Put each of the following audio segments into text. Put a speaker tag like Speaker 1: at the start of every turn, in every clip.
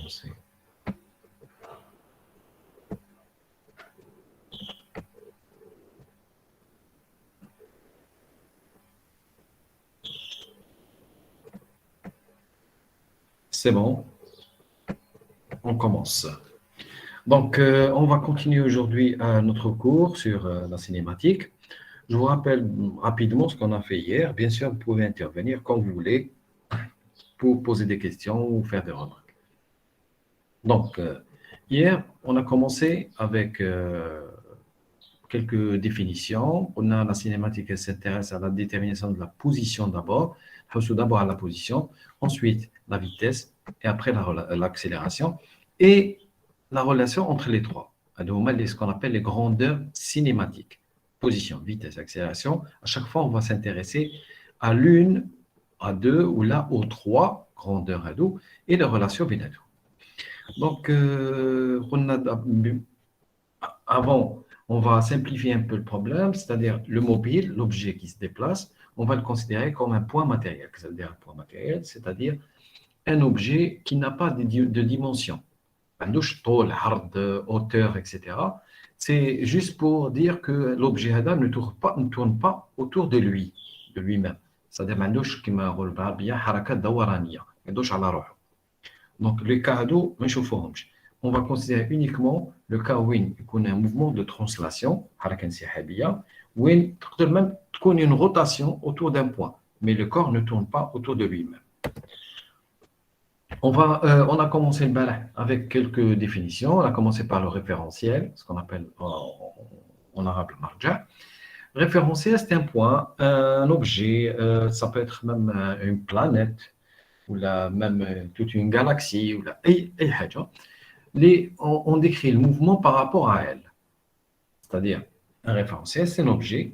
Speaker 1: commencer. C'est bon, on commence. Donc, on va continuer aujourd'hui notre cours sur la cinématique. Je vous rappelle rapidement ce qu'on a fait hier. Bien sûr, vous pouvez intervenir quand vous voulez pour poser des questions ou faire des remarques. Donc, hier, on a commencé avec quelques définitions. On a la cinématique, elle s'intéresse à la détermination de la position d'abord. D'abord à la position, ensuite la vitesse et après l'accélération et la relation entre les trois. Ce qu'on appelle les grandeurs cinématiques. Position, vitesse, accélération. À chaque fois, on va s'intéresser à l'une, à deux ou là aux trois grandeurs à deux et les relations binaires. Donc, avant, on va simplifier un peu le problème, c'est-à-dire le mobile, l'objet qui se déplace, on va le considérer comme un point matériel. C'est-à-dire un point matériel, c'est-à-dire un objet qui n'a pas de dimension. Hauteur, etc. C'est juste pour dire que l'objet ne tourne pas autour de lui-même. C'est-à-dire qu'il ne donc, les cas d'eau, on va considérer uniquement le cas où il y a un mouvement de translation, où il y a même une rotation autour d'un point, mais le corps ne tourne pas autour de lui-même. On a commencé le balai avec quelques définitions. On a commencé par le référentiel, ce qu'on appelle en arabe le marja. Référentiel, c'est un point, un objet, ça peut être même une planète, ou même toute une galaxie, ou on décrit le mouvement par rapport à elle. C'est-à-dire, un référentiel, c'est un objet.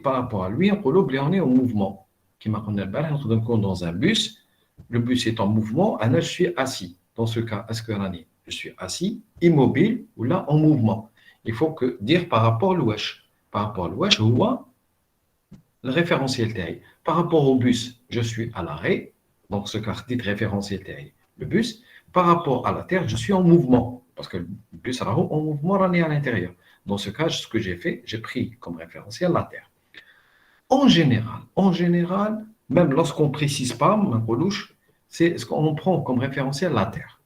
Speaker 1: Par rapport à lui, on est en mouvement. Qui m'a dans un bus, le bus est en mouvement, je suis assis. Dans ce cas, est-ce que je suis assis, immobile ou là en mouvement? Il faut dire par rapport à l'ouest. Par rapport à l'ouest, je vois le référentiel terre. Par rapport au bus, je suis à l'arrêt. Donc, ce cas dit référentiel terre, le bus. Par rapport à la terre, je suis en mouvement. Parce que le bus est en mouvement, on est à l'intérieur. Dans ce cas, ce que j'ai fait, j'ai pris comme référentiel la terre. En général, même lorsqu'on ne précise pas, c'est ce qu'on prend comme référentiel la terre.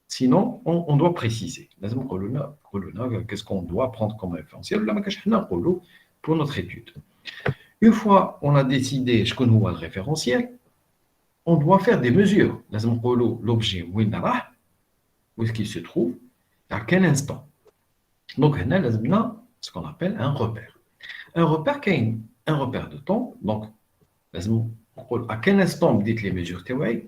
Speaker 1: Sinon, on doit préciser. Qu'est-ce qu'on doit prendre comme référentiel pour notre étude. Une fois on a décidé ce qu'on voit le référentiel, on doit faire des mesures. L'objet, où est-ce qu'il se trouve, à quel instant. Donc, on a ce qu'on appelle un repère. Un repère qui est un repère de temps. Donc, à quel instant vous dites les mesures théoriques.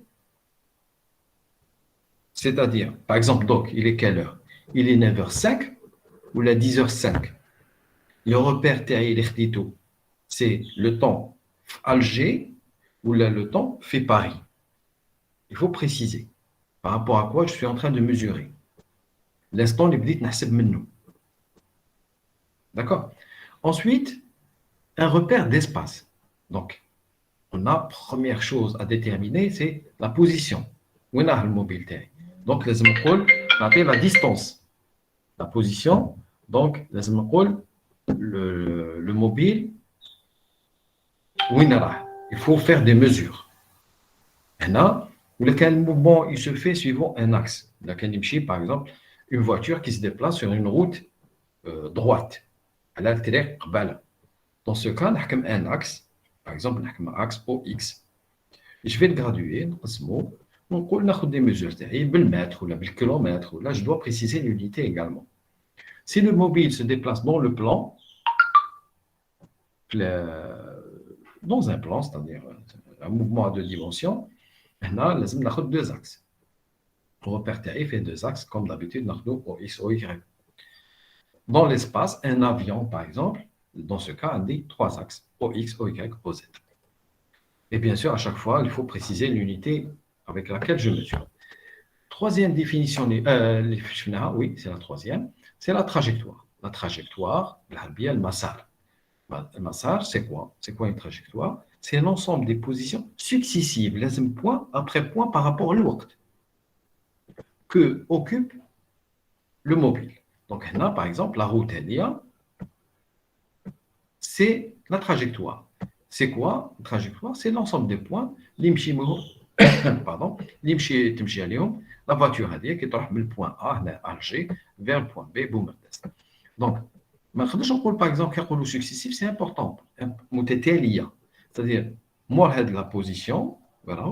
Speaker 1: C'est-à-dire, par exemple, donc, il est quelle heure? Il est 9h05 ou la 10h05. Le repère théorique, c'est le temps Alger ou là, le temps fait Paris. Il faut préciser par rapport à quoi je suis en train de mesurer. L'instant, les petites n'acceptent nous. D'accord? Ensuite, un repère d'espace. Donc, on a première chose à déterminer, c'est la position. Où est le mobile? Donc, les la distance. La position, donc, le mobile, il faut faire des mesures. Le mouvement il se fait suivant un axe. Par exemple, une voiture qui se déplace sur une route droite. Dans ce cas, on a un axe. Par exemple, on a un axe OX. Je vais le graduer. On a des mesures. Le mètre ou le kilomètre. Là, je dois préciser l'unité également. Si le mobile se déplace dans le plan, dans un plan, c'est-à-dire un mouvement à deux dimensions, on a deux axes. Le repère terre fait deux axes, comme d'habitude, on a X ou Y. Dans l'espace, un avion, par exemple, dans ce cas, on dit trois axes, OX, OY, OZ. Et bien sûr, à chaque fois, il faut préciser l'unité avec laquelle je mesure. Troisième définition, oui, c'est la troisième, c'est la trajectoire. La trajectoire, le massar. Le massar, c'est quoi? C'est quoi une trajectoire? C'est l'ensemble des positions successives, les point après point par rapport à l'autre. que occupe le mobile. Donc, là, par exemple, la route, c'est la trajectoire. C'est quoi la trajectoire? C'est l'ensemble des points. Pardon, la voiture qui est du point A à G vers le point B. Boum. Donc, par exemple, le successif, c'est important. C'est-à-dire, moi, la position, voilà,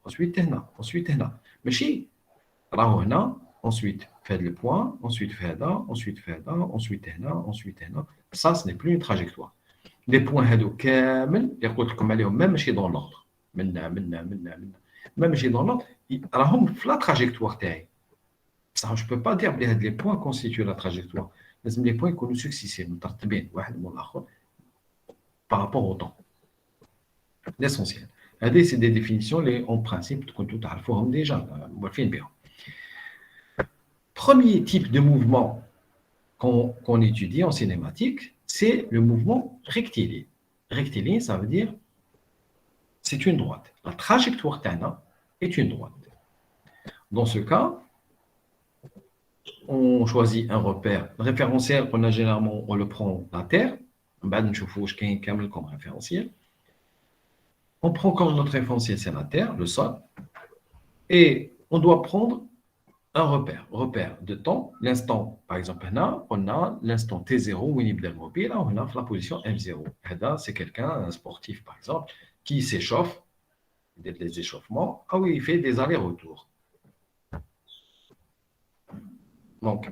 Speaker 1: ensuite, ensuite, mais راهو هنا ensuite fait le point ensuite fait هذا ensuite fait هذا ensuite هنا ensuite هنا ça ce n'est plus une trajectoire les points هادو كامل اللي قلت لكم عليهم même ماشي dans l'ordre منا même ماشي dans l'ordre راهم في la trajectoire تاعي بصح je peux pas dire بلي هاد les points constituent la trajectoire لازم les points يكونوا successifs مترتبين واحد مول الاخر par rapport au temps l'essentiel هذه c'est des définitions اللي en principe كنتو تعرفوهم déjà موالفين بهم. Premier type de mouvement qu'on étudie en cinématique, c'est le mouvement rectiligne. Rectiligne, ça veut dire c'est une droite. La trajectoire d'Anna est une droite. Dans ce cas, on choisit un repère référentiel. On a généralement, on le prend la Terre. Comme référentiel. On prend comme notre référentiel, c'est la Terre, le sol. Et on doit prendre un repère de temps, l'instant, par exemple, on a l'instant T0 où il est mobile, on a la position M0. C'est quelqu'un, un sportif, par exemple, qui s'échauffe, des échauffements, il fait des allers-retours. Donc,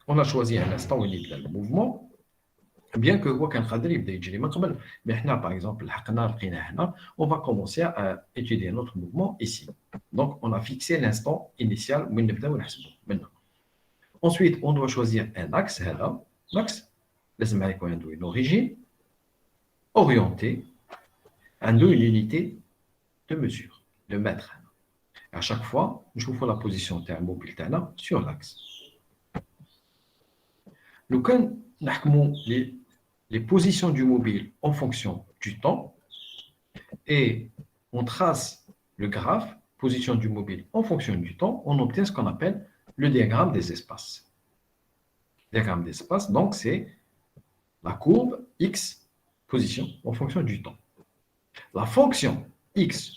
Speaker 1: on a choisi un instant où il est le mouvement, bien que mais par exemple, on va commencer à étudier notre mouvement ici. Donc, on a fixé l'instant initial où maintenant. Ensuite, on doit choisir un axe. L'axe, une origine orientée, une unité de mesure, le mètre. À chaque fois, je vous fais la position de mobile sur l'axe. Nous avons les positions du mobile en fonction du temps et on trace le graphe, position du mobile en fonction du temps, on obtient ce qu'on appelle le diagramme des espaces. Le diagramme des espaces, donc, c'est la courbe x position en fonction du temps. La fonction x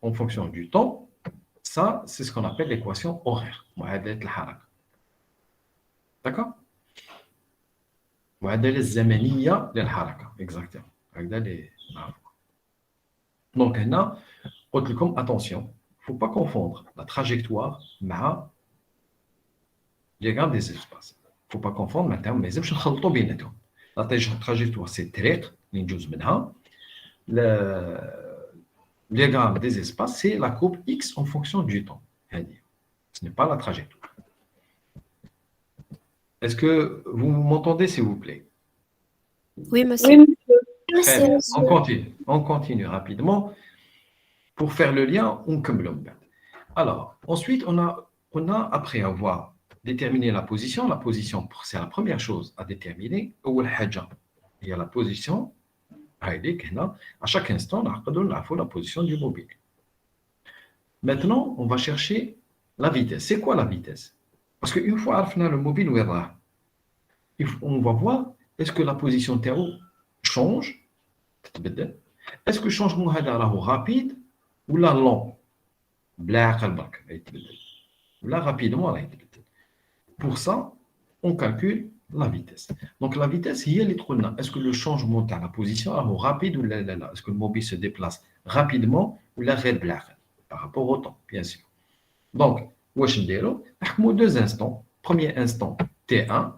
Speaker 1: en fonction du temps, ça, c'est ce qu'on appelle l'équation horaire. D'accord? Exactement. Donc, attention, il ne faut pas confondre la trajectoire avec le diagramme des espaces. Il ne faut pas confondre maintenant, mais je vais la trajectoire, c'est le diagramme des espaces, c'est la courbe x en fonction du temps. Ce n'est pas la trajectoire. Est-ce que vous m'entendez, s'il vous plaît?
Speaker 2: Oui, monsieur.
Speaker 1: Très bien. On continue rapidement. Pour faire le lien, on cumule. Alors, ensuite, on a, après avoir déterminé la position, c'est la première chose à déterminer. Il y a la position. À chaque instant, on a la position du mobile. Maintenant, on va chercher la vitesse. C'est quoi la vitesse? Parce qu'une fois qu'on a le mobile, on va voir est-ce que la position terreau change. Est-ce que le changement est rapide ou lent? Là, rapidement. Pour ça, on calcule la vitesse. Donc, la vitesse, est-ce que le changement de la position est rapide ou là? Est-ce que le mobile se déplace rapidement ou là, par rapport au temps, bien sûr. Donc, nous avons deux instants. Premier instant, T1,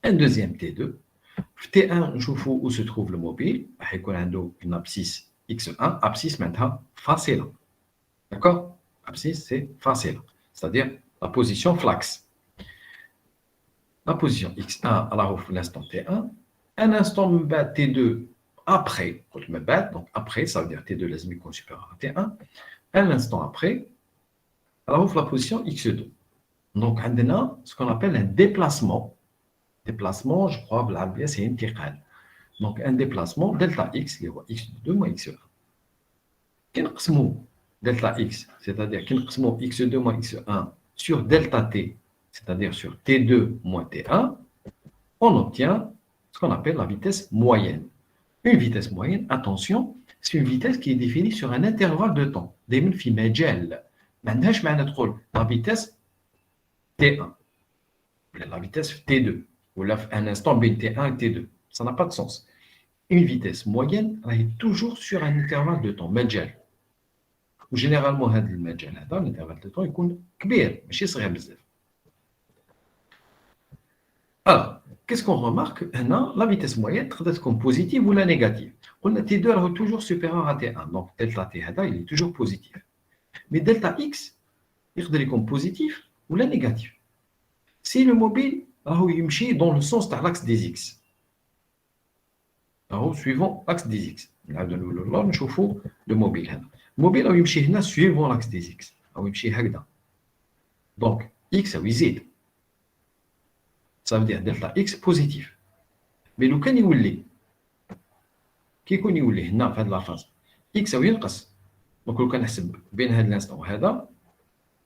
Speaker 1: un deuxième T2. T1, je vois où se trouve le mobile. Il y a une abscisse X1. Abscisse maintenant facile. D'accord? Abscisse, c'est facile. C'est-à-dire la position flax. La position X1 à l'instant T1. Un instant T2 après. Donc après, ça veut dire T2 les amis supérieur à T1. Un instant après, la position X2. Donc, on a ce qu'on appelle un déplacement. Déplacement, je crois, c'est intégrale. Donc, un déplacement delta x, x2 moins x1. Qu'est-ce que delta x, c'est-à-dire qu'il x2 moins x1 sur delta t, c'est-à-dire sur t2 moins t1, on obtient ce qu'on appelle la vitesse moyenne. Une vitesse moyenne, attention, c'est une vitesse qui est définie sur un intervalle de temps. دايما في مجال ما عندهاش معنى تقول la vitesse t1 la vitesse t2 ou un instant بين t1 et t2. Ça n'a pas de sens. Une vitesse moyenne est toujours sur un intervalle de temps مجال. وجينيرالمون هذا المجال هذا الانترفال دو طون يكون كبير ماشي صغير بزاف. Alors, qu'est-ce qu'on remarque? La vitesse moyenne peut être positive ou la négative. On a T2 est toujours supérieur à T1. Donc, delta T, il est toujours positif. Mais delta X, il peut être positif ou la négative. Si le mobile est dans le sens de l'axe des X, suivant l'axe des X. Là, on voit le mobile. Le mobile est suivant l'axe des X. Donc, X, ça visite. Ça veut dire delta x positif. Mais le cas où il est, qui est connu où il est, dans la phase, x a ينقص. Donc, le cas نحسب بين هذا l'instant وهذا,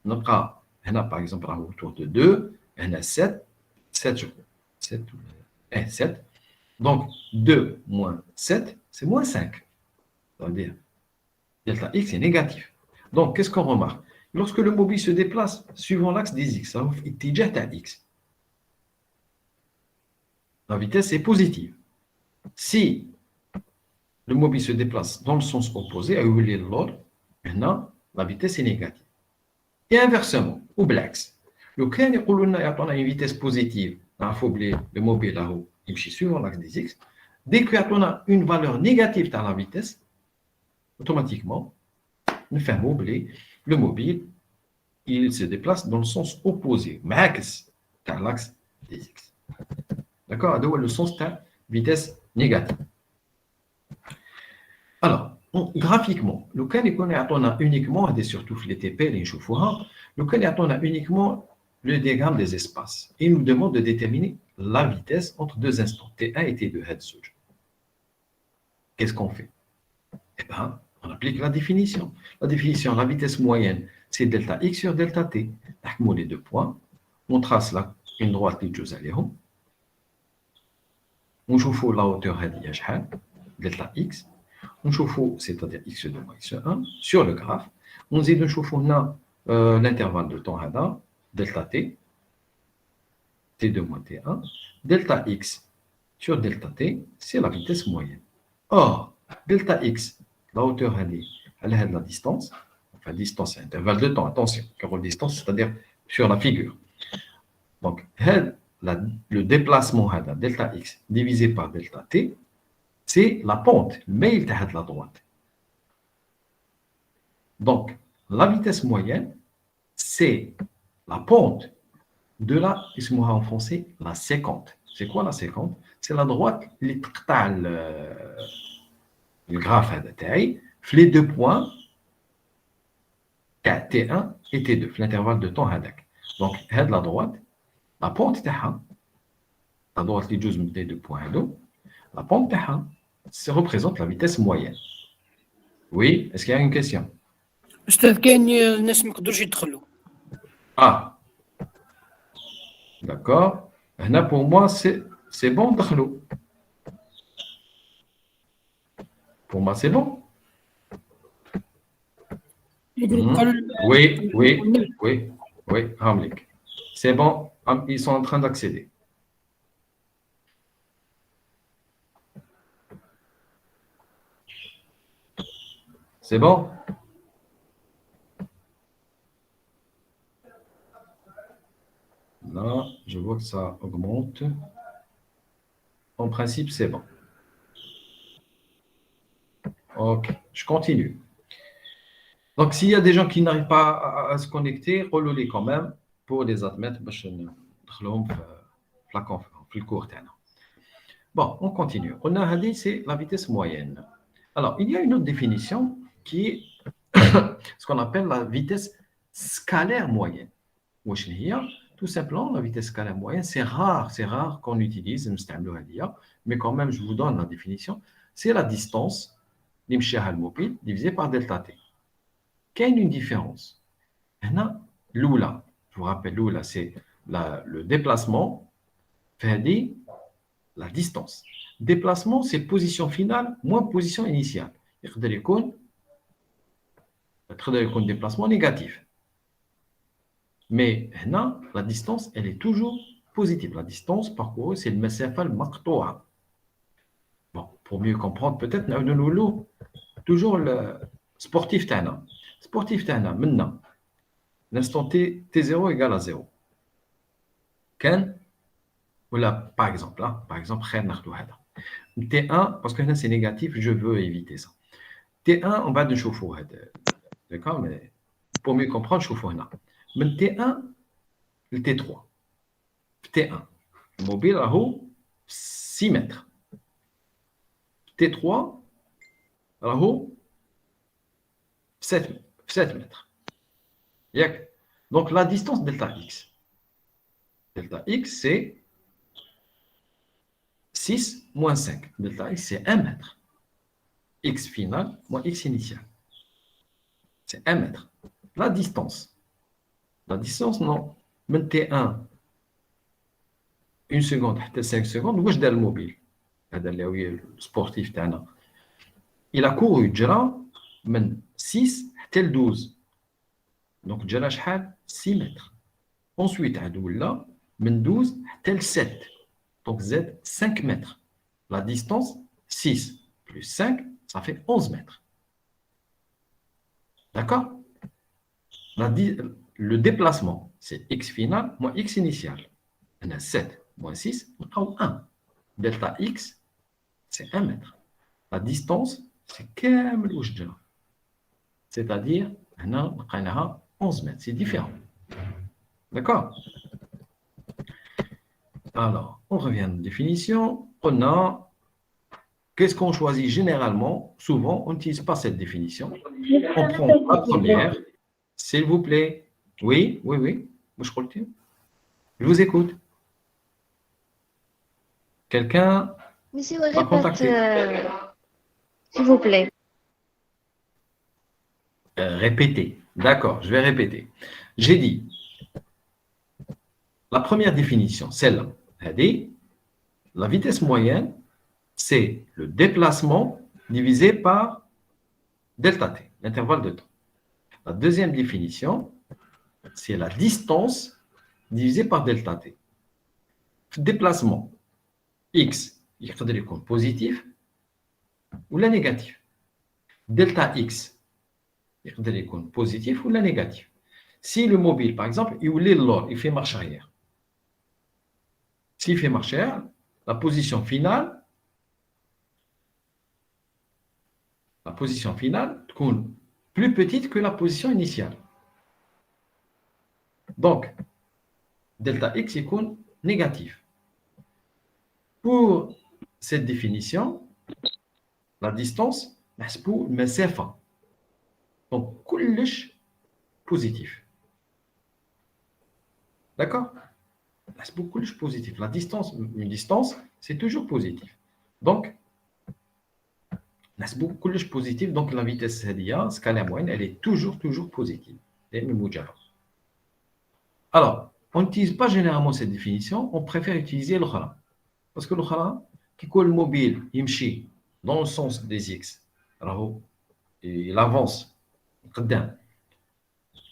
Speaker 1: نبقى هنا par exemple autour de 2, هنا 7, 7. Donc, 2 moins 7, c'est moins 5. Ça veut dire delta x est négatif. Donc, qu'est-ce qu'on remarque? Lorsque le mobile se déplace suivant l'axe des x, ça fait اتجاه à x. La vitesse est positive. Si le mobile se déplace dans le sens opposé, la vitesse est négative. Et inversement, ou l'axe. Le cas où on a une vitesse positive, le mobile il suivant l'axe des x, dès qu'on a une valeur négative dans la vitesse, automatiquement, le mobile il se déplace dans le sens opposé, max, dans l'axe des x. D'accord? C'est le sens de la vitesse négative. Alors, graphiquement, le cas où on a uniquement, et surtout les TP, le cas où on a uniquement le diagramme des espaces. Il nous demande de déterminer la vitesse entre deux instants, T1 et T2. Qu'est-ce qu'on fait? Eh bien, on applique la définition. La définition, la vitesse moyenne, c'est delta x sur delta t. On les deux points. On trace là une droite qui joue à l'éhon. On chauffe la hauteur delta x. On chauffe, c'est-à-dire x2 moins x1 sur le graphe. On dit de chauffer l'intervalle de temps delta t, t2 moins t1. Delta x sur delta t, c'est la vitesse moyenne. Or, delta x, la hauteur elle est la distance. Enfin, distance, c'est intervalle de temps. Attention, car la distance, c'est-à-dire sur la figure. Donc, le déplacement delta x divisé par delta t, c'est la pente, le mail de la droite. Donc, la vitesse moyenne, c'est la pente de la, excusez-moi en français, la séquente. C'est quoi la séquente? C'est la droite qui traite le graphe les deux points T1 et T2, l'intervalle de temps. Donc, la droite, la pente la droite qui joue des deux points, la pente ça représente la vitesse moyenne. Oui, est-ce qu'il y a une question?
Speaker 3: أستاذ كاين ناس ما يقدروش يدخلوا.
Speaker 1: Ah, d'accord. Là, pour moi, c'est bon, دخلوا. Pour moi, c'est bon. Oui, Hamlik. C'est bon, ils sont en train d'accéder. C'est bon? Là, je vois que ça augmente. En principe, c'est bon. Ok, je continue. Donc, s'il y a des gens qui n'arrivent pas à se connecter, relevez quand même pour les admettre. Le cours. Bon, on continue. On a dit c'est la vitesse moyenne. Alors, il y a une autre définition qui est ce qu'on appelle la vitesse scalaire moyenne. Tout simplement, la vitesse scalaire moyenne, c'est rare qu'on utilise, mais quand même, je vous donne la définition. C'est la distance mobile divisée par delta t. qu'il y a une différence. Maintenant, l'oula, je vous rappelle, l'oula, c'est le déplacement, fait la distance. Déplacement, c'est position finale moins position initiale. يقدر يكون déplacement négatif. Mais là, la distance, elle est toujours positive. La distance parcourue, c'est le مسافة المقطوعة. Bon, pour mieux comprendre, peut-être, nous toujours le sportif تاعنا. Sportif تاعنا, maintenant, l'instant t, t0 égale à 0. كان ولا par exemple, là, par exemple, خير ناخذوا هذا. T1, parce que là, c'est négatif, je veux éviter ça. T1, on va de chauffer. D'accord, mais pour mieux comprendre, chauffer là. Mais T1, le T3. T1, le mobile à 6 mètres. T3, à 7 mètres. Donc, la distance delta X. Delta X, c'est 6 moins 5. Delta X, c'est 1 mètre. X final moins X initial. C'est 1 mètre. La distance, non. من T1, 1 seconde حتى 5 secondes, واش دار الموبيل؟ هذا اللي هو السبورتيف تاعنا. Il a couru جرى من 6 حتى ل 12. دونك جرى شحال؟ 6 متر. Ensuite عاد ولا من 12 حتى ل 7. Donc Z 5 mètres. La distance 6 plus 5, ça fait 11 mètres. D'accord? Le déplacement, c'est x final moins x initial. On a 7 moins 6, on a 1. Delta x, c'est 1 mètre. La distance, c'est كامل واش جرى. C'est-à-dire, on a 11 mètres. C'est différent. D'accord? Alors, on revient à la définition. On a, qu'est-ce qu'on choisit généralement? Souvent, on n'utilise pas cette définition. On prend la première. S'il vous plaît. Oui. Je vous écoute. Quelqu'un
Speaker 2: Monsieur,
Speaker 1: m'a contacté.
Speaker 2: s'il vous plaît.
Speaker 1: Répétez. D'accord, je vais répéter. J'ai dit, la première définition, celle-là, elle dit, la vitesse moyenne, c'est le déplacement divisé par delta t, l'intervalle de temps. La deuxième définition, c'est la distance divisée par delta t. Déplacement, x, il peut être positif ou la négatif. Delta x, il peut être positif ou la négatif. Si le mobile, par exemple, il fait marche arrière. S'il fait marche arrière, la position finale est plus petite que la position initiale. Donc, delta x est négatif. Pour cette définition, la distance, c'est pour le مسافة. Donc, كلش positif. D'accord? C'est pour كلش positif. La distance, une distance, c'est toujours positif. Donc, c'est pour كلش positif. Donc, la vitesse scalaire moyenne, elle est toujours positive. Alors, on n'utilise pas généralement cette définition, on préfère utiliser le khala. Parce que le khala, qui colle le mobile, il marche dans le sens des x. Alors, il avance. قدام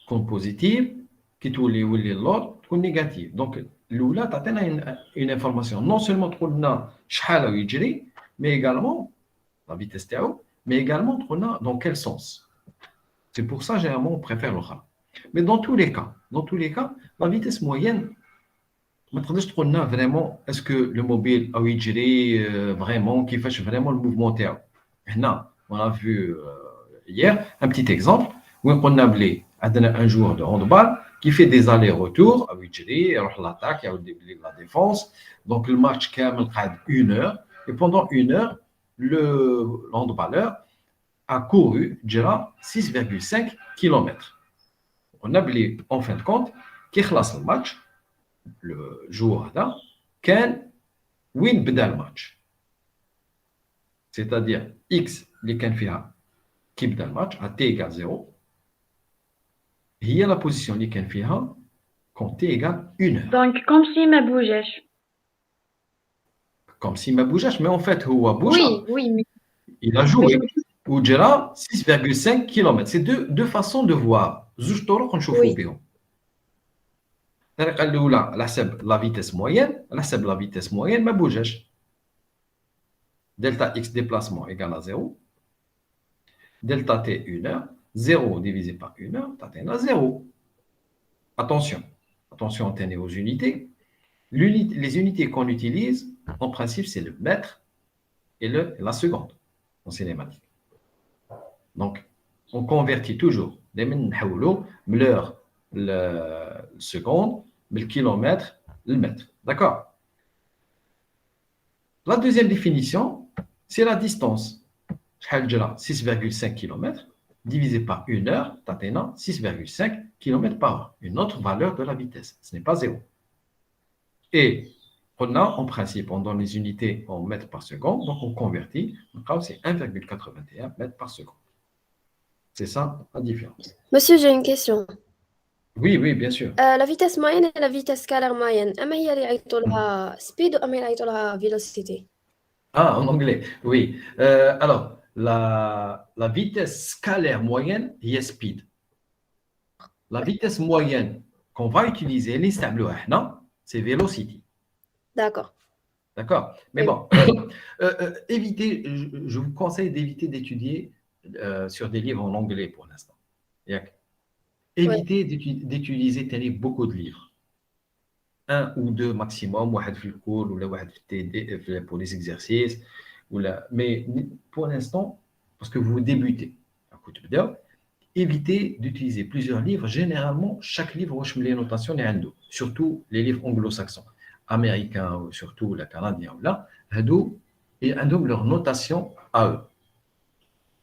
Speaker 1: تكون بوزيتيف كي تولي اللور تكون نيجاتيف دونك الاولى تعطينا اون انفورماسيون نون سولمون تقول لنا شحال يجري مي ايغالمون لا فيتيس تاعو مي ايغالمون تقول لنا دون كيل سونس سي بور سا جينيرالمون اون بريفير الاخرى مي دون tous les cas لا فيتيس موين ما تقدرش تقول لنا فريمون اسكو لو موبيل او يجري فريمون كيفاش فريمون الموفمون تاعو هنا on a vu hier un petit exemple où on a un joueur de handball qui fait des allers-retours à Wijri, l'attaque, la défense. Donc le match kamel prend 1 heure et pendant 1 heure, le handballeur a couru déjà 6,5 km. On a en fin de compte qui خلص le match, le joueur là, كان وين بدا الماتش. C'est-à-dire X اللي كان فيها qui بدا الماتش à t égale 0 هي la position اللي كان فيها quand t égale 1 heure.
Speaker 2: Donc, comme si ma bougeage.
Speaker 1: Comme si ma bougeage, mais en fait, هو
Speaker 2: Oui,
Speaker 1: bouge,
Speaker 2: oui, mais
Speaker 1: il a joué. Ou déjà 6,5 km. C'est deux façons de voir. زوج طرق نشوفوا
Speaker 2: oui,
Speaker 1: بهم. الطريقة الأولى على حسب la vitesse moyenne, على حسب la vitesse moyenne ما بوجاش. Delta x déplacement égale à 0. Delta t 1 heure. 0 divisé par 1 heure, t'atteins à 0. Attention, attention, on tenait aux unités. Les unités qu'on utilise, en principe, c'est le mètre et la seconde en cinématique. Donc, on convertit toujours l'heure, le seconde, le kilomètre, le mètre. D'accord? La deuxième définition, c'est la distance. 6,5 km divisé par 1 heure, tu atteins 6,5 km par heure. Une autre valeur de la vitesse. Ce n'est pas 0. Et on a, en principe, on donne les unités en mètres par seconde, donc on convertit. C'est 1,81 mètres par seconde. C'est ça la différence.
Speaker 4: Monsieur, j'ai une question.
Speaker 1: Oui, oui, bien sûr.
Speaker 4: La vitesse moyenne et la vitesse scalaire moyenne, أما هي اللي يعيطوا لها speed وأما اللي يعيطوا لها velocity?
Speaker 1: Ah, en anglais, oui. Alors, la vitesse scalaire moyenne, il y a speed. La vitesse moyenne qu'on va utiliser, c'est velocity.
Speaker 4: D'accord.
Speaker 1: D'accord? Mais
Speaker 4: Oui.
Speaker 1: bon, évitez, je vous conseille d'éviter d'étudier sur des livres en anglais pour l'instant. Évitez d'utiliser beaucoup de livres. Un ou deux maximum, واحد في الكول ولا واحد في TD pour les exercices. Mais pour l'instant, parce que vous débutez, évitez d'utiliser plusieurs livres. Généralement, chaque livre a les notations, surtout les livres anglo-saxons, américains, ou surtout les canadiens. Ils ont leur notation à eux.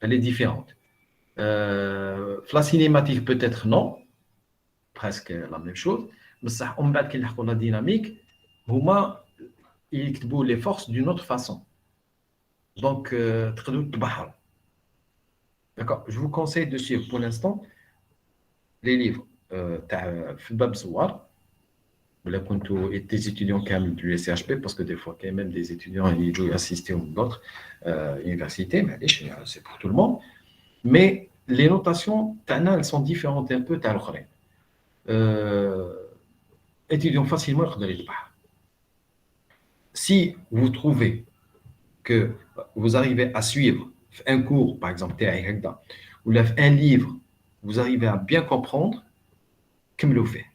Speaker 1: Elle est différente. La cinématique, peut-être non, presque la même chose. Mais ça, on va dire que la dynamique, ils écrivent les forces d'une autre façon. Donc, d'accord. Je vous conseille de suivre pour l'instant les livres Fibab Zouar, des étudiants qui ont du SCHP, parce que des fois, il y a même des étudiants qui jouent assister à d'autres universités, mais c'est pour tout le monde. Mais les notations, elles sont différentes un peu. Étudiants facilement. Si vous trouvez que vous arrivez à suivre un cours, par exemple, ou un livre, vous arrivez à bien comprendre, comme le fait.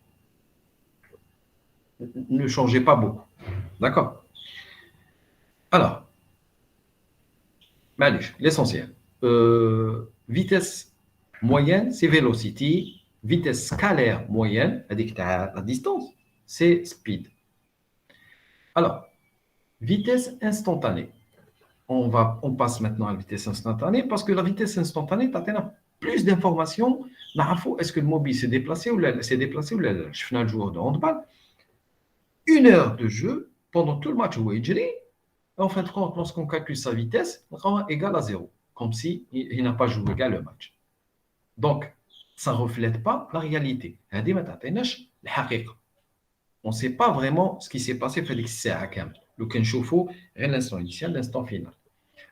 Speaker 1: Ne changez pas beaucoup. D'accord? Alors, l'essentiel. Vitesse moyenne, c'est velocity. Vitesse scalaire moyenne, c'est-à-dire la distance, c'est speed. Alors, vitesse instantanée. On passe maintenant à la vitesse instantanée parce que la vitesse instantanée, tu as plus d'informations. Est-ce que le mobile s'est déplacé ou là? Je fais un joueur de handball. 1 heure de jeu pendant tout le match où il est. En fin de compte, lorsqu'on calcule sa vitesse, on est égal à 0, comme s'il n'a pas joué le match. Donc, ça ne reflète pas la réalité. On ne sait pas vraiment ce qui s'est passé dans le l'instant initial, l'instant final.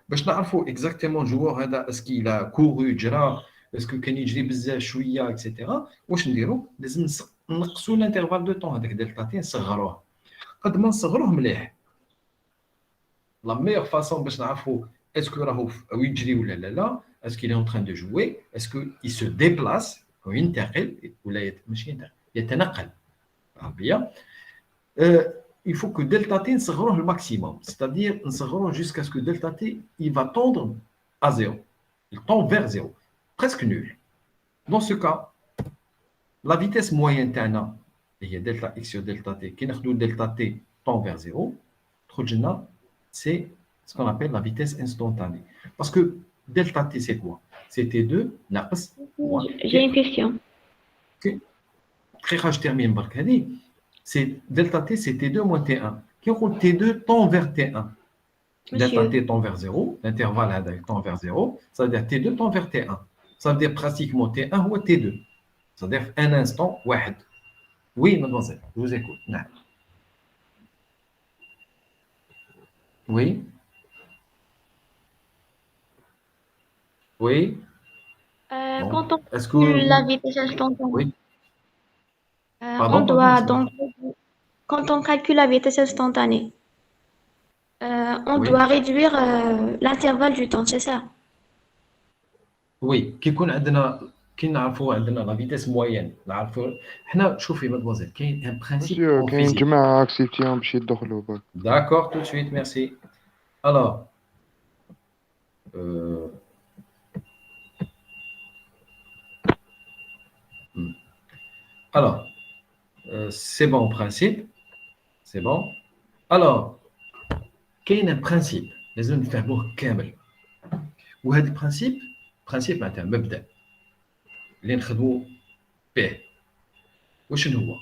Speaker 1: باش نعرفوا exactement الجوار هذا est-ce qu'il a couru جرى est-ce que كان يجري بزاف شويه etc. واش نديروا لازم نقصوا الانترفال دو طون هذاك ديال 30 نصغروه قد ما نصغروه مليح. La meilleure façon باش نعرفوا est-ce que راهو يجري ولا لا est-ce qu'il est en train de jouer est-ce qu'il se déplace ou ينتقل ولا ماشي ينتقل يتنقل عربيه. Il faut que delta t نصغروه le maximum, c'est-à-dire نصغروه jusqu'à ce que delta t il va tendre à 0, il tend vers 0, presque nul. Dans ce cas, la vitesse moyenne تاعنا هي delta x sur delta t كي ناخذوا delta t tend vers 0 تخرج لنا c'est ce qu'on appelle la vitesse instantanée. Parce que delta t c'est quoi? C'est t2 ناقص 1.
Speaker 2: j'ai une question.
Speaker 1: دقيقه je termine برك هذه. C'est delta t, c'est T2 moins T1. Qui roule T2 tend vers T1. Delta t tend vers 0, l'intervalle tend vers 0, ça veut dire T2 tend vers T1. Ça veut dire pratiquement T1 ou T2. c'est-à-dire un instant واحد. Oui, mademoiselle, je vous écoute. نعم. Oui. Oui. Bon.
Speaker 2: Quand on
Speaker 1: Est-ce que
Speaker 2: calcule la vitesse instantanée,
Speaker 1: oui.
Speaker 2: on
Speaker 1: Pardon,
Speaker 2: doit
Speaker 1: c'est bon.
Speaker 2: donc, quand on calcule la vitesse instantanée, on
Speaker 1: Oui.
Speaker 2: doit réduire l'intervalle du temps, c'est ça?
Speaker 1: Oui. كيكون عندنا كي نعرفوا عندنا لا فيتيس موين نعرفوا حنا شوفي مادموزيل كاين ان برانسيب
Speaker 5: مسيو
Speaker 1: اون
Speaker 5: كاين
Speaker 1: فيزيك.
Speaker 5: جماعة اكسبتيهم باش يدخلوا باك.
Speaker 1: D'accord, tout de suite, merci. Alors, euh, hmm. alors c'est bon en principe, c'est bon. Alors, كاين un principe لازم نفهموه كامل. وهذا البرانسيب معناتها مبدأ اللي نخدموا به. واش هو؟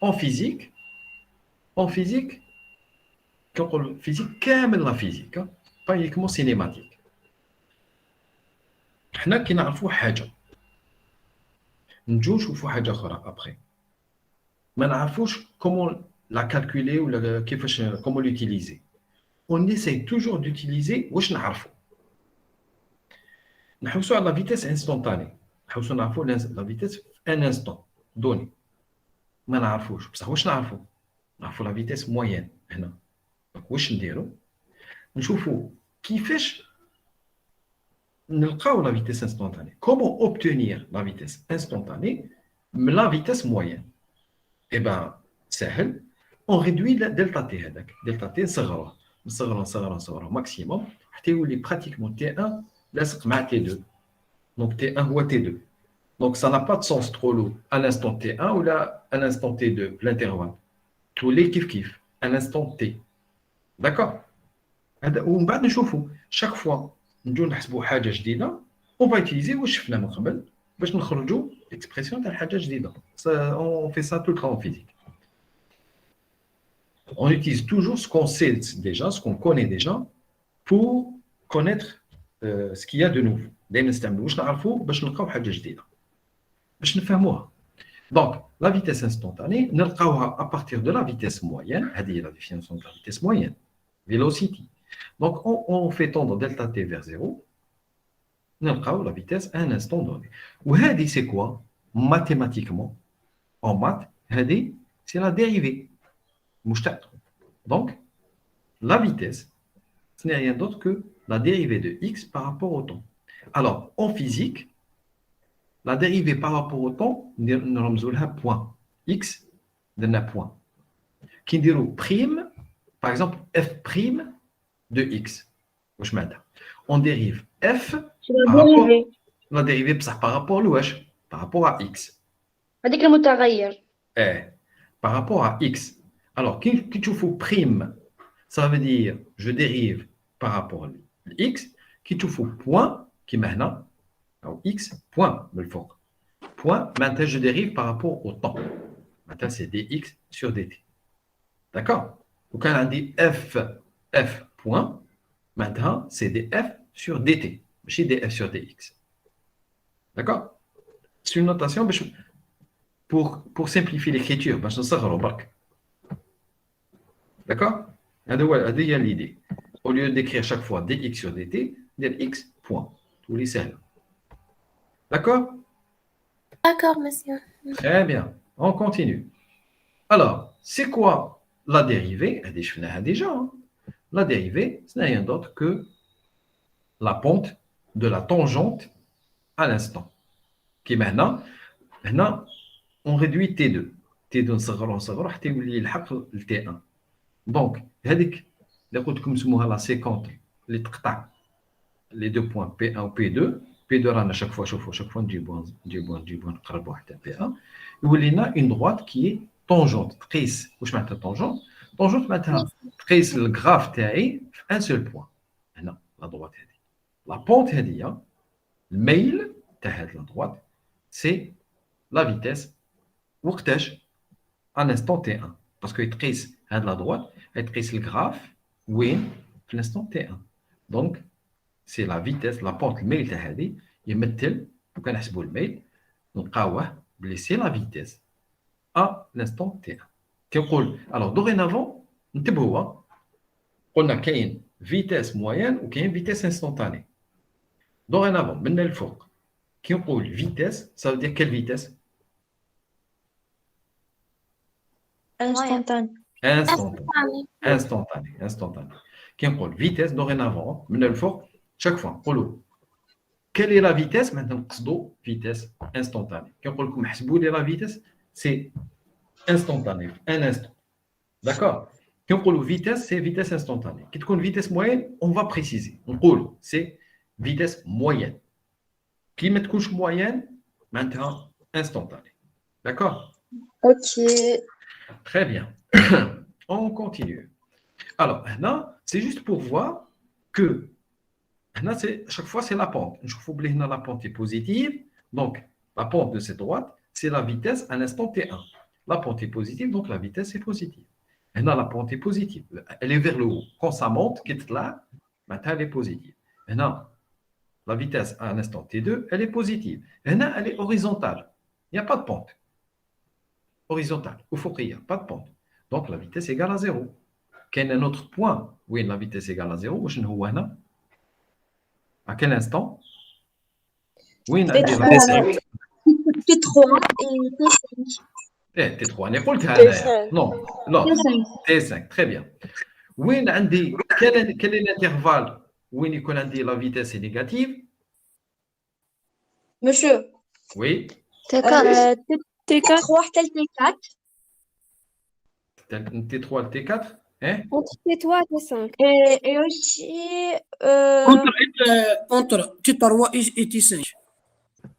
Speaker 1: En physique, كنقول فيزيك كامل لا فيزيك با يكمو سينيماتيك. حنا كي نعرفوا حاجه نجو نشوفوا حاجه اخرى ابخي ما نعرفوش كومون لا كالكولي ولا كيفاش كومون لوتيليزي. on essaye toujours d'utiliser واش نعرفوا. نحوسوا على لا فيتيس انستونتاني، نحوسوا نعرفوا لا فيتيس في ان انستون دوني. ما نعرفوش بصح واش نعرفوا؟ نعرفوا لا فيتيس موين هنا. دونك واش نديروا؟ نشوفوا كيفاش نلقاو لا فيتيس انستونتاني. كومون اوبتونير لا فيتيس انستونتاني من لا فيتيس موين؟ اي بان سهل، اون ريدوي دلتا تي. هذاك دلتا تي نصغروه نصغروه ماكسيموم حتى يولي براتيكمون تي 1 لاصق مع تي 2. دونك تي 1 هو تي 2. دونك ça n'a pas de sens تقولوا ان انستون تي 1 ولا ان انستون تي 2 في الانترفال، تولي كيف ان انستون تي. داكور. هذا ومن بعد نشوفوا شاك فوا نجيو نحسبوا حاجه جديده اون با يوتيليزي واش شفنا من قبل باش نخرجوا اكسبرسيون تاع حاجه جديده. اون في سا تو الترون فيزيك. On utilise toujours ce qu'on sait déjà, ce qu'on connaît déjà, pour connaître ce qu'il y a de nouveau. دائما نستعملوا واش نعرفوا باش نلقاو حاجه جديده باش نفهموها. دونك لا فيتيس انستونتاني نلقاوها à partir de la vitesse moyenne. هذه هي la définition de la vitesse moyenne, velocity. Donc on fait tendre delta t vers 0, نلقاو la vitesse à un instant donné. وهذه c'est quoi mathématiquement en maths؟ هذه c'est la dérivée مشتق. Donc la vitesse ce n'est rien d'autre que la dérivée de x par rapport au temps. Alors en physique, la dérivée par rapport au temps نرمزوا لها point. x درنا point. كي نديروا prime par exemple f prime de x واش معناتها؟ on dérive f
Speaker 2: C'est la
Speaker 1: par rapport
Speaker 2: dérivée.
Speaker 1: la dérivée بصح par rapport لواش؟ par rapport à x.
Speaker 2: هذيك المتغير.
Speaker 1: Par rapport à x. Alors كي تشوفوا prime ça veut dire je dérive par rapport à x. كي تشوفوا point كيما هنا أو x point من الفوق point maintenant je dérive par rapport au temps. Maintenant c'est dx sur dt. D'accord. وكان عندي f point maintenant c'est df sur dt ماشي df sur dx. D'accord. C'est une notation pour simplifier l'écriture باش نصغروا برك. D'accord. هذه هي l'idée. Au lieu d'écrire chaque fois dx sur dt, dire x point. Tous les seuls. D'accord.
Speaker 6: D'accord, monsieur.
Speaker 1: Très bien. On continue. Alors, c'est quoi la dérivée? Je l'ai déjà. La dérivée, ce n'est rien d'autre que la pente de la tangente à l'instant. Qui maintenant, on réduit T2. T2 نصغروا حتى يولي يلحق ل T1. Donc, هذيك اللي قلت لكم نسموها la séquence اللي تقطع les deux points P1 و P2. P2 رانا chaque fois نجيبوها نقربوها حتى P1. يولي لنا une droite qui est tangente. تقيس واش معناتها tangente؟ tangente معناتها تقيس الجراف تاعي في ان سول بوين. هنا لا droite هذه. La pente هذه الميل تاع هذه لا droite c'est la vitesse وقتاش à l'instant T1 parce que يتقيس هذه لا droite يتقيس الجراف وين في l'instant T1. Donc c'est la vitesse la pente الميل تاع هذه يمثل وكان نحسبوا الميل نلقاوه c'est la vitesse à l'instant T1. Alors, dorénavant, on a une vitesse moyenne ou une vitesse instantanée. Dorénavant, maintenant le four. Qui on dit vitesse, ça veut dire quelle vitesse?
Speaker 2: Instantané.
Speaker 1: Instantané. Qui on dit vitesse, dorénavant, maintenant le four, chaque fois, on dit quelle est la vitesse? Maintenant, vitesse instantanée. Qui on dit la vitesse, c'est instantané, un instant. D'accord? Quand on parle de vitesse, c'est vitesse instantanée. Quand on dit vitesse moyenne, on va préciser. On parle, c'est vitesse moyenne. Qui met couche moyenne, maintenant instantanée. D'accord?
Speaker 4: Ok.
Speaker 1: Très bien. On continue. Alors, maintenant, c'est juste pour voir que maintenant, chaque fois, c'est la pente. Je vous oublier la pente est positive. Donc, la pente de cette droite, c'est la vitesse à l'instant T1. La pente est positive, donc la vitesse est positive. Maintenant, la pente est positive. Elle est vers le haut. Quand ça monte, quitte là, maintenant, elle est positive. Maintenant, la vitesse à l'instant T2, elle est positive. Maintenant, elle est horizontale. Il n'y a pas de pente. Horizontale. Il n'y a pas de pente. Donc, la vitesse est égale à 0. Quel est un autre point où la vitesse est égale à 0? À quel instant? Oui,
Speaker 4: T3 et T5.
Speaker 1: T3 n'est pas le cas.
Speaker 4: T5.
Speaker 1: Non, non. T5, très bien. Quel est l'intervalle où la vitesse est négative?
Speaker 4: Monsieur,
Speaker 1: Oui.
Speaker 2: T4.
Speaker 4: T3 tel T4.
Speaker 1: T3 et T4. Hein?
Speaker 4: Entre T3 et T5. Et aussi.
Speaker 3: Entre T3 et T5.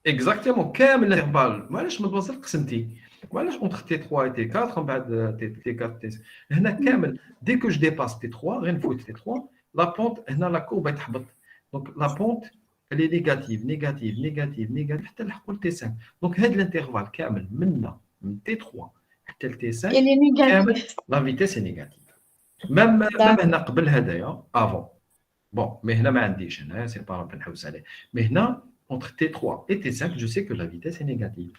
Speaker 1: Exactement. Quel est l'intervalle? معليش ما توصل قسمتي. معليش entre T3 et T4 من بعد T4 T5. هنا كامل dès que je dépasse T3 غير نفوت T3 la pente هنا la courbe تهبط. Donc la pente elle est négative حتى نلحقوا T5. Donc هذا l'intervalle كامل من T3 حتى T5
Speaker 4: Elle est négative.
Speaker 1: كامل la vitesse est négative. même هنا قبل هدايا avant. Bon, mais هنا ما عنديش هنا c'est pas راه نحوس عليه. Mais هنا entre T3 et T5, je sais que la vitesse est négative.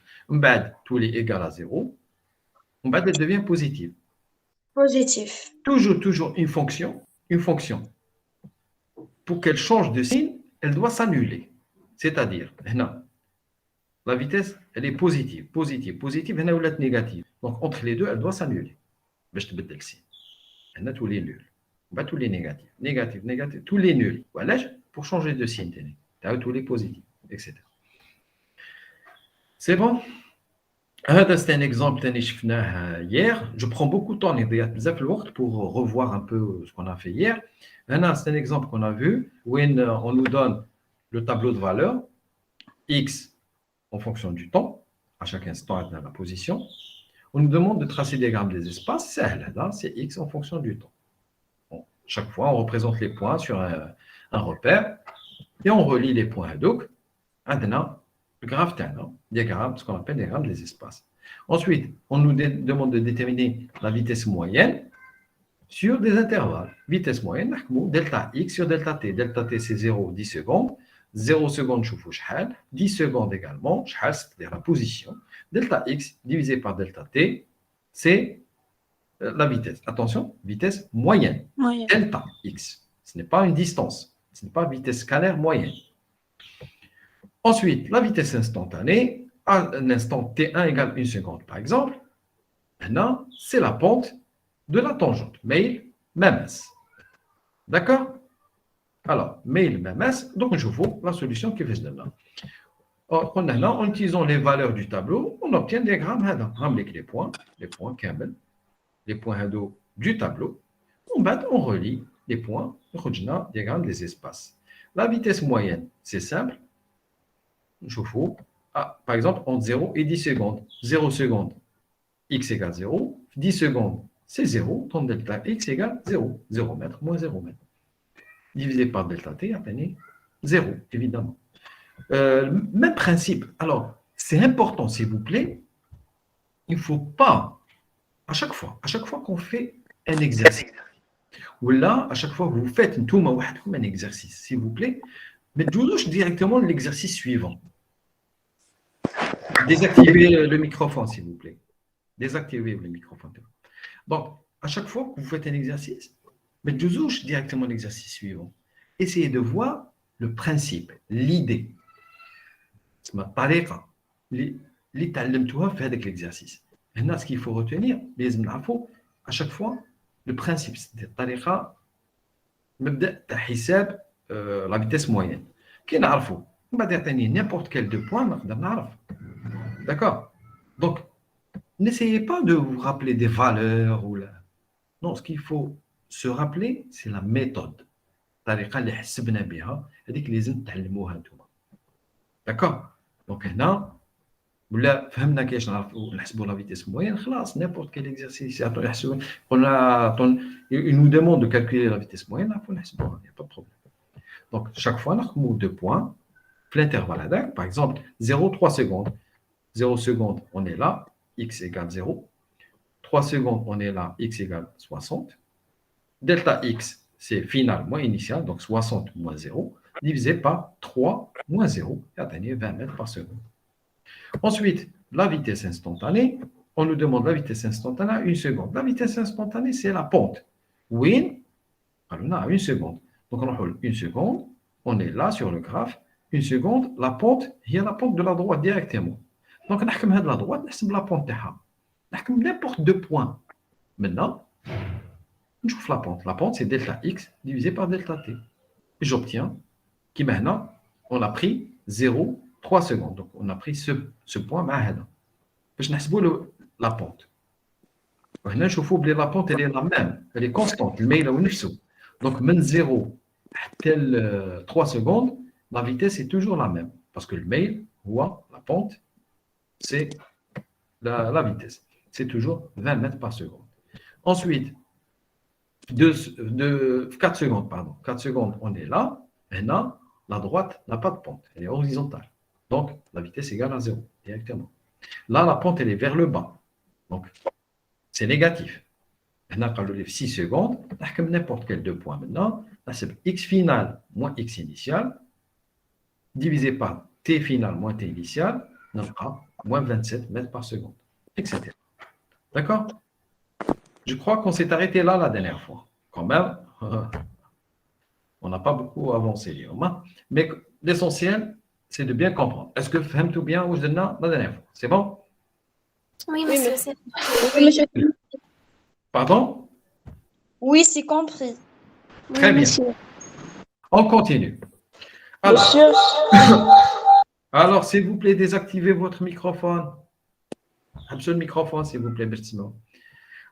Speaker 1: Tous les égal à 0. Elle devient positive.
Speaker 4: Positif.
Speaker 1: Toujours une fonction. Pour qu'elle change de signe, elle doit s'annuler. C'est-à-dire, la vitesse, elle est positive. Elle est négative. Donc, entre les deux, elle doit s'annuler. Je te le signe. Elle a tous les nuls. Tous les négatifs. Négatif, tous les nuls. Voilà, pour changer de signe, tu as tous les positifs. Etc. C'est bon? C'est un exemple hier. Je prends beaucoup de temps pour revoir un peu ce qu'on a fait hier. C'est un exemple qu'on a vu où on nous donne le tableau de valeurs x en fonction du temps, à chaque instant dans la position. On nous demande de tracer des diagrammes des espaces. C'est x en fonction du temps. Bon, chaque fois, on représente les points sur un repère et on relie les points. Donc, le graphe diagramme, ce qu'on appelle diagramme des espaces. Ensuite, on nous demande de déterminer la vitesse moyenne sur des intervalles. Vitesse moyenne, delta x sur delta t. Delta t, c'est 0, 10 secondes. 0 secondes, 10 secondes également, c'est-à-dire la position. Delta x divisé par delta t, c'est la vitesse. Attention, vitesse moyenne. Delta x. Ce n'est pas une distance. Ce n'est pas vitesse scalaire moyenne. Ensuite, la vitesse instantanée, à un instant t1 égale 1 seconde, par exemple, maintenant, c'est la pente de la tangente. Mail, même s. D'accord? Alors, mail, même s, donc je vois la solution qui fait là. En utilisant les valeurs du tableau, on obtient des diagrammes avec les points camel, les points du tableau. On relie les points, on diagramme des espaces. La vitesse moyenne, c'est simple. Je vois, par exemple, entre 0 et 10 secondes. 0 secondes, x égale 0. 10 secondes, c'est 0. Donc, delta x égale 0. 0 mètre moins 0 mètre. Divisé par delta t, à peine 0, évidemment. Même principe. Alors, c'est important, s'il vous plaît. Il ne faut pas, à chaque fois qu'on fait un exercice, ou là, à chaque fois que vous faites un exercice, s'il vous plaît, mettez-vous directement l'exercice suivant. Désactivez le microphone, s'il vous plaît. Désactivez le microphone. Donc, à chaque fois que vous faites un exercice, mettez directement l'exercice suivant. Essayez de voir le principe, l'idée. الطريقة اللي تعلمتوها في هذاك l'exercice. هنا ce qu'il faut retenir, لازم نعرفوا à chaque fois le principe, c'est الطريقة مبدأ تاع حساب la vitesse moyenne. كي نعرفوا من بعد يعطيني n'importe quel deux points نقدر نعرف. D'accord? Donc, n'essayez pas de vous rappeler des valeurs ou là. Non, ce qu'il faut se rappeler, c'est la méthode. الطريقة اللي حسبنا بها هذيك لازم تعلموها نتوما. D'accord? Donc هنا ولا فهمنا كيفاش نحسبوا la vitesse moyenne, خلاص n'importe quel exercice يحسبوا قلنا il nous demande de calculer la vitesse moyenne, نعرفوا نحسبوها, il n'y a pas de problème. Donc chaque fois نرقموا deux points في l'intervalle هذاك, par exemple 0,3 secondes. 0 secondes, on est là, x égale 0. 3 secondes, on est là, x égale 60. Delta x, c'est final moins initial, donc 60 moins 0, divisé par 3 moins 0, et atteignez 20 mètres par seconde. Ensuite, la vitesse instantanée, on nous demande la vitesse instantanée à 1 seconde. La vitesse instantanée, c'est la pente. Win, alors on a 1 seconde. Donc on a 1 seconde, on est là sur le graphe. 1 seconde, la pente, il y a la pente de la droite directement. Donc, on a la droite, on a la pente. On a n'importe deux points. Maintenant, je trouve la pente. La pente, c'est delta x divisé par delta t. Et j'obtiens que maintenant, on a pris 0,3 secondes. Donc, on a pris ce point. Je vais la pente. Maintenant, je trouve que la pente, elle est la même. Elle est constante. Donc, من 0 à 3 secondes, la vitesse est toujours la même. Parce que le mail, la pente, c'est la vitesse. C'est toujours 20 mètres par seconde. Ensuite, 4 secondes, pardon. 4 secondes, on est là. Maintenant, la droite n'a pas de pente. Elle est horizontale. Donc, la vitesse est égale à 0, directement. Là, la pente, elle est vers le bas. Donc, c'est négatif. Maintenant, quand je lève 6 secondes, on a n'importe quel deux points. Maintenant, c'est x final moins x initial, divisé par t final moins t initial, on aura moins 27 mètres par seconde, etc. D'accord? Je crois qu'on s'est arrêté là la dernière fois. Quand même, on n'a pas beaucoup avancé, mais l'essentiel, c'est de bien comprendre. Est-ce que vous avez tout bien ou je donne la dernière fois? C'est bon?
Speaker 6: Oui, monsieur. c'est-
Speaker 4: Oui, monsieur.
Speaker 1: Pardon?
Speaker 7: Oui, c'est compris.
Speaker 1: Très
Speaker 4: Oui,
Speaker 1: bien.
Speaker 4: monsieur.
Speaker 1: On continue. Alors,
Speaker 7: Monsieur,
Speaker 1: alors, s'il vous plaît, désactivez votre microphone. Absolument le microphone, s'il vous plaît, Bertimo.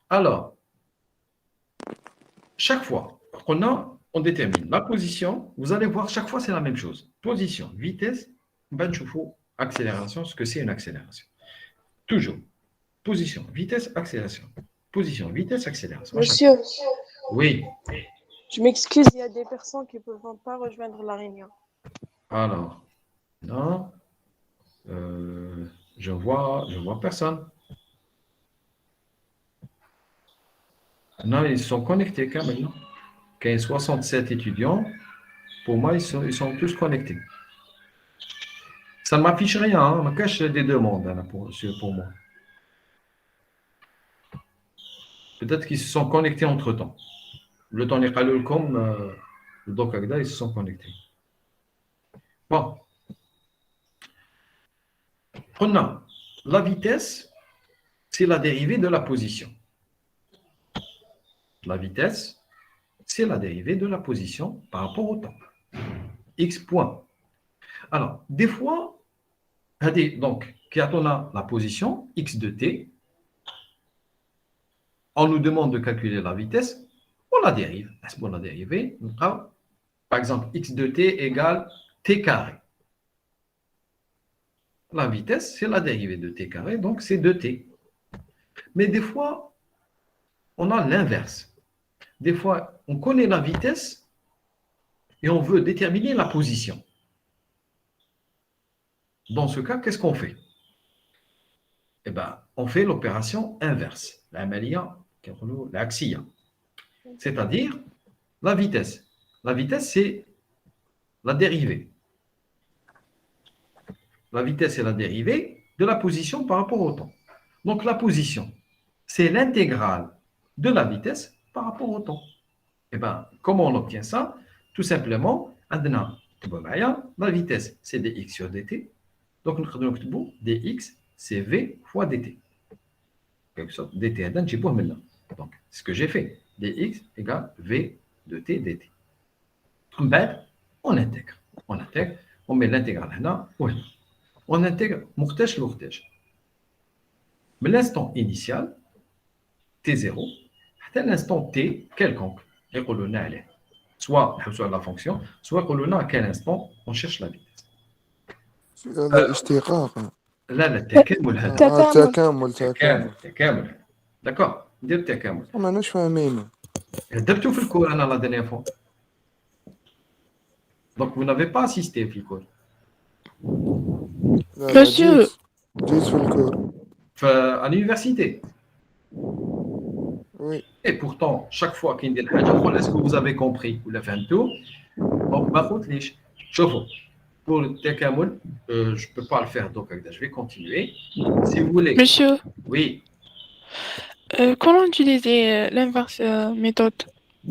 Speaker 1: Alors, chaque fois on détermine la position, vous allez voir, chaque fois, c'est la même chose. Position, vitesse, accélération, ce que c'est une accélération. Toujours. Position, vitesse, accélération. Position, vitesse, accélération.
Speaker 7: monsieur,
Speaker 1: Oui.
Speaker 7: je m'excuse, il y a des personnes qui ne peuvent pas rejoindre la réunion.
Speaker 1: Alors, non. Je vois personne. Non, ils sont connectés quand même. Quand il y a 67 étudiants, pour moi, ils sont tous connectés. Ça ne m'affiche rien, hein, me cache des demandes hein, pour moi. Peut-être qu'ils se sont connectés entre-temps. Le temps n'est pas le comme le Doc Agda, ils se sont connectés. Bon. Prenons la vitesse, c'est la dérivée de la position. La vitesse, c'est la dérivée de la position par rapport au temps. X point. Alors, des fois, donc, quand on a la position x de t, on nous demande de calculer la vitesse, on la dérive. Est-ce qu'on la dérivée? Par exemple, x de t égale t carré. La vitesse, c'est la dérivée de t carré, donc c'est 2t. Mais des fois, on a l'inverse. Des fois, on connaît la vitesse et on veut déterminer la position. Dans ce cas, qu'est-ce qu'on fait? Eh bien, on fait l'opération inverse, l'axia. C'est-à-dire la vitesse. La vitesse, c'est la dérivée. La vitesse, c'est la dérivée de la position par rapport au temps. Donc, la position, c'est l'intégrale de la vitesse par rapport au temps. Et bien, comment on obtient ça? Tout simplement, la vitesse, c'est dx sur dt. Donc, nous avons dx, c'est v fois dt. En quelque sorte, dt, donc, c'est ce que j'ai fait. dx égale v de t dt. On intègre. On met l'intégrale là ou là. On intègre مختاش لوختاش. Mais l'instant initial, t0, à l'instant t quelconque, soit la fonction, soit à quel instant on cherche la vitesse.
Speaker 5: هذا اشتقاق.
Speaker 1: لا التكامل هذا.
Speaker 5: تكامل.
Speaker 1: D'accord, ندير التكامل.
Speaker 5: ما أناش فاهمين.
Speaker 1: درتو في الكور أنا la dernière fois. Donc vous n'avez pas assisté في الكور.
Speaker 3: Monsieur.
Speaker 5: جيت في الكور.
Speaker 1: À l'université.
Speaker 5: Oui.
Speaker 1: Et pourtant, chaque fois qu'il dit est-ce que vous avez compris ou la fin de tout? Donc, pour le takamul, je ne peux pas le faire, donc je vais continuer. Si vous voulez.
Speaker 3: Monsieur,
Speaker 1: Oui,
Speaker 3: comment utiliser l'inverse méthode?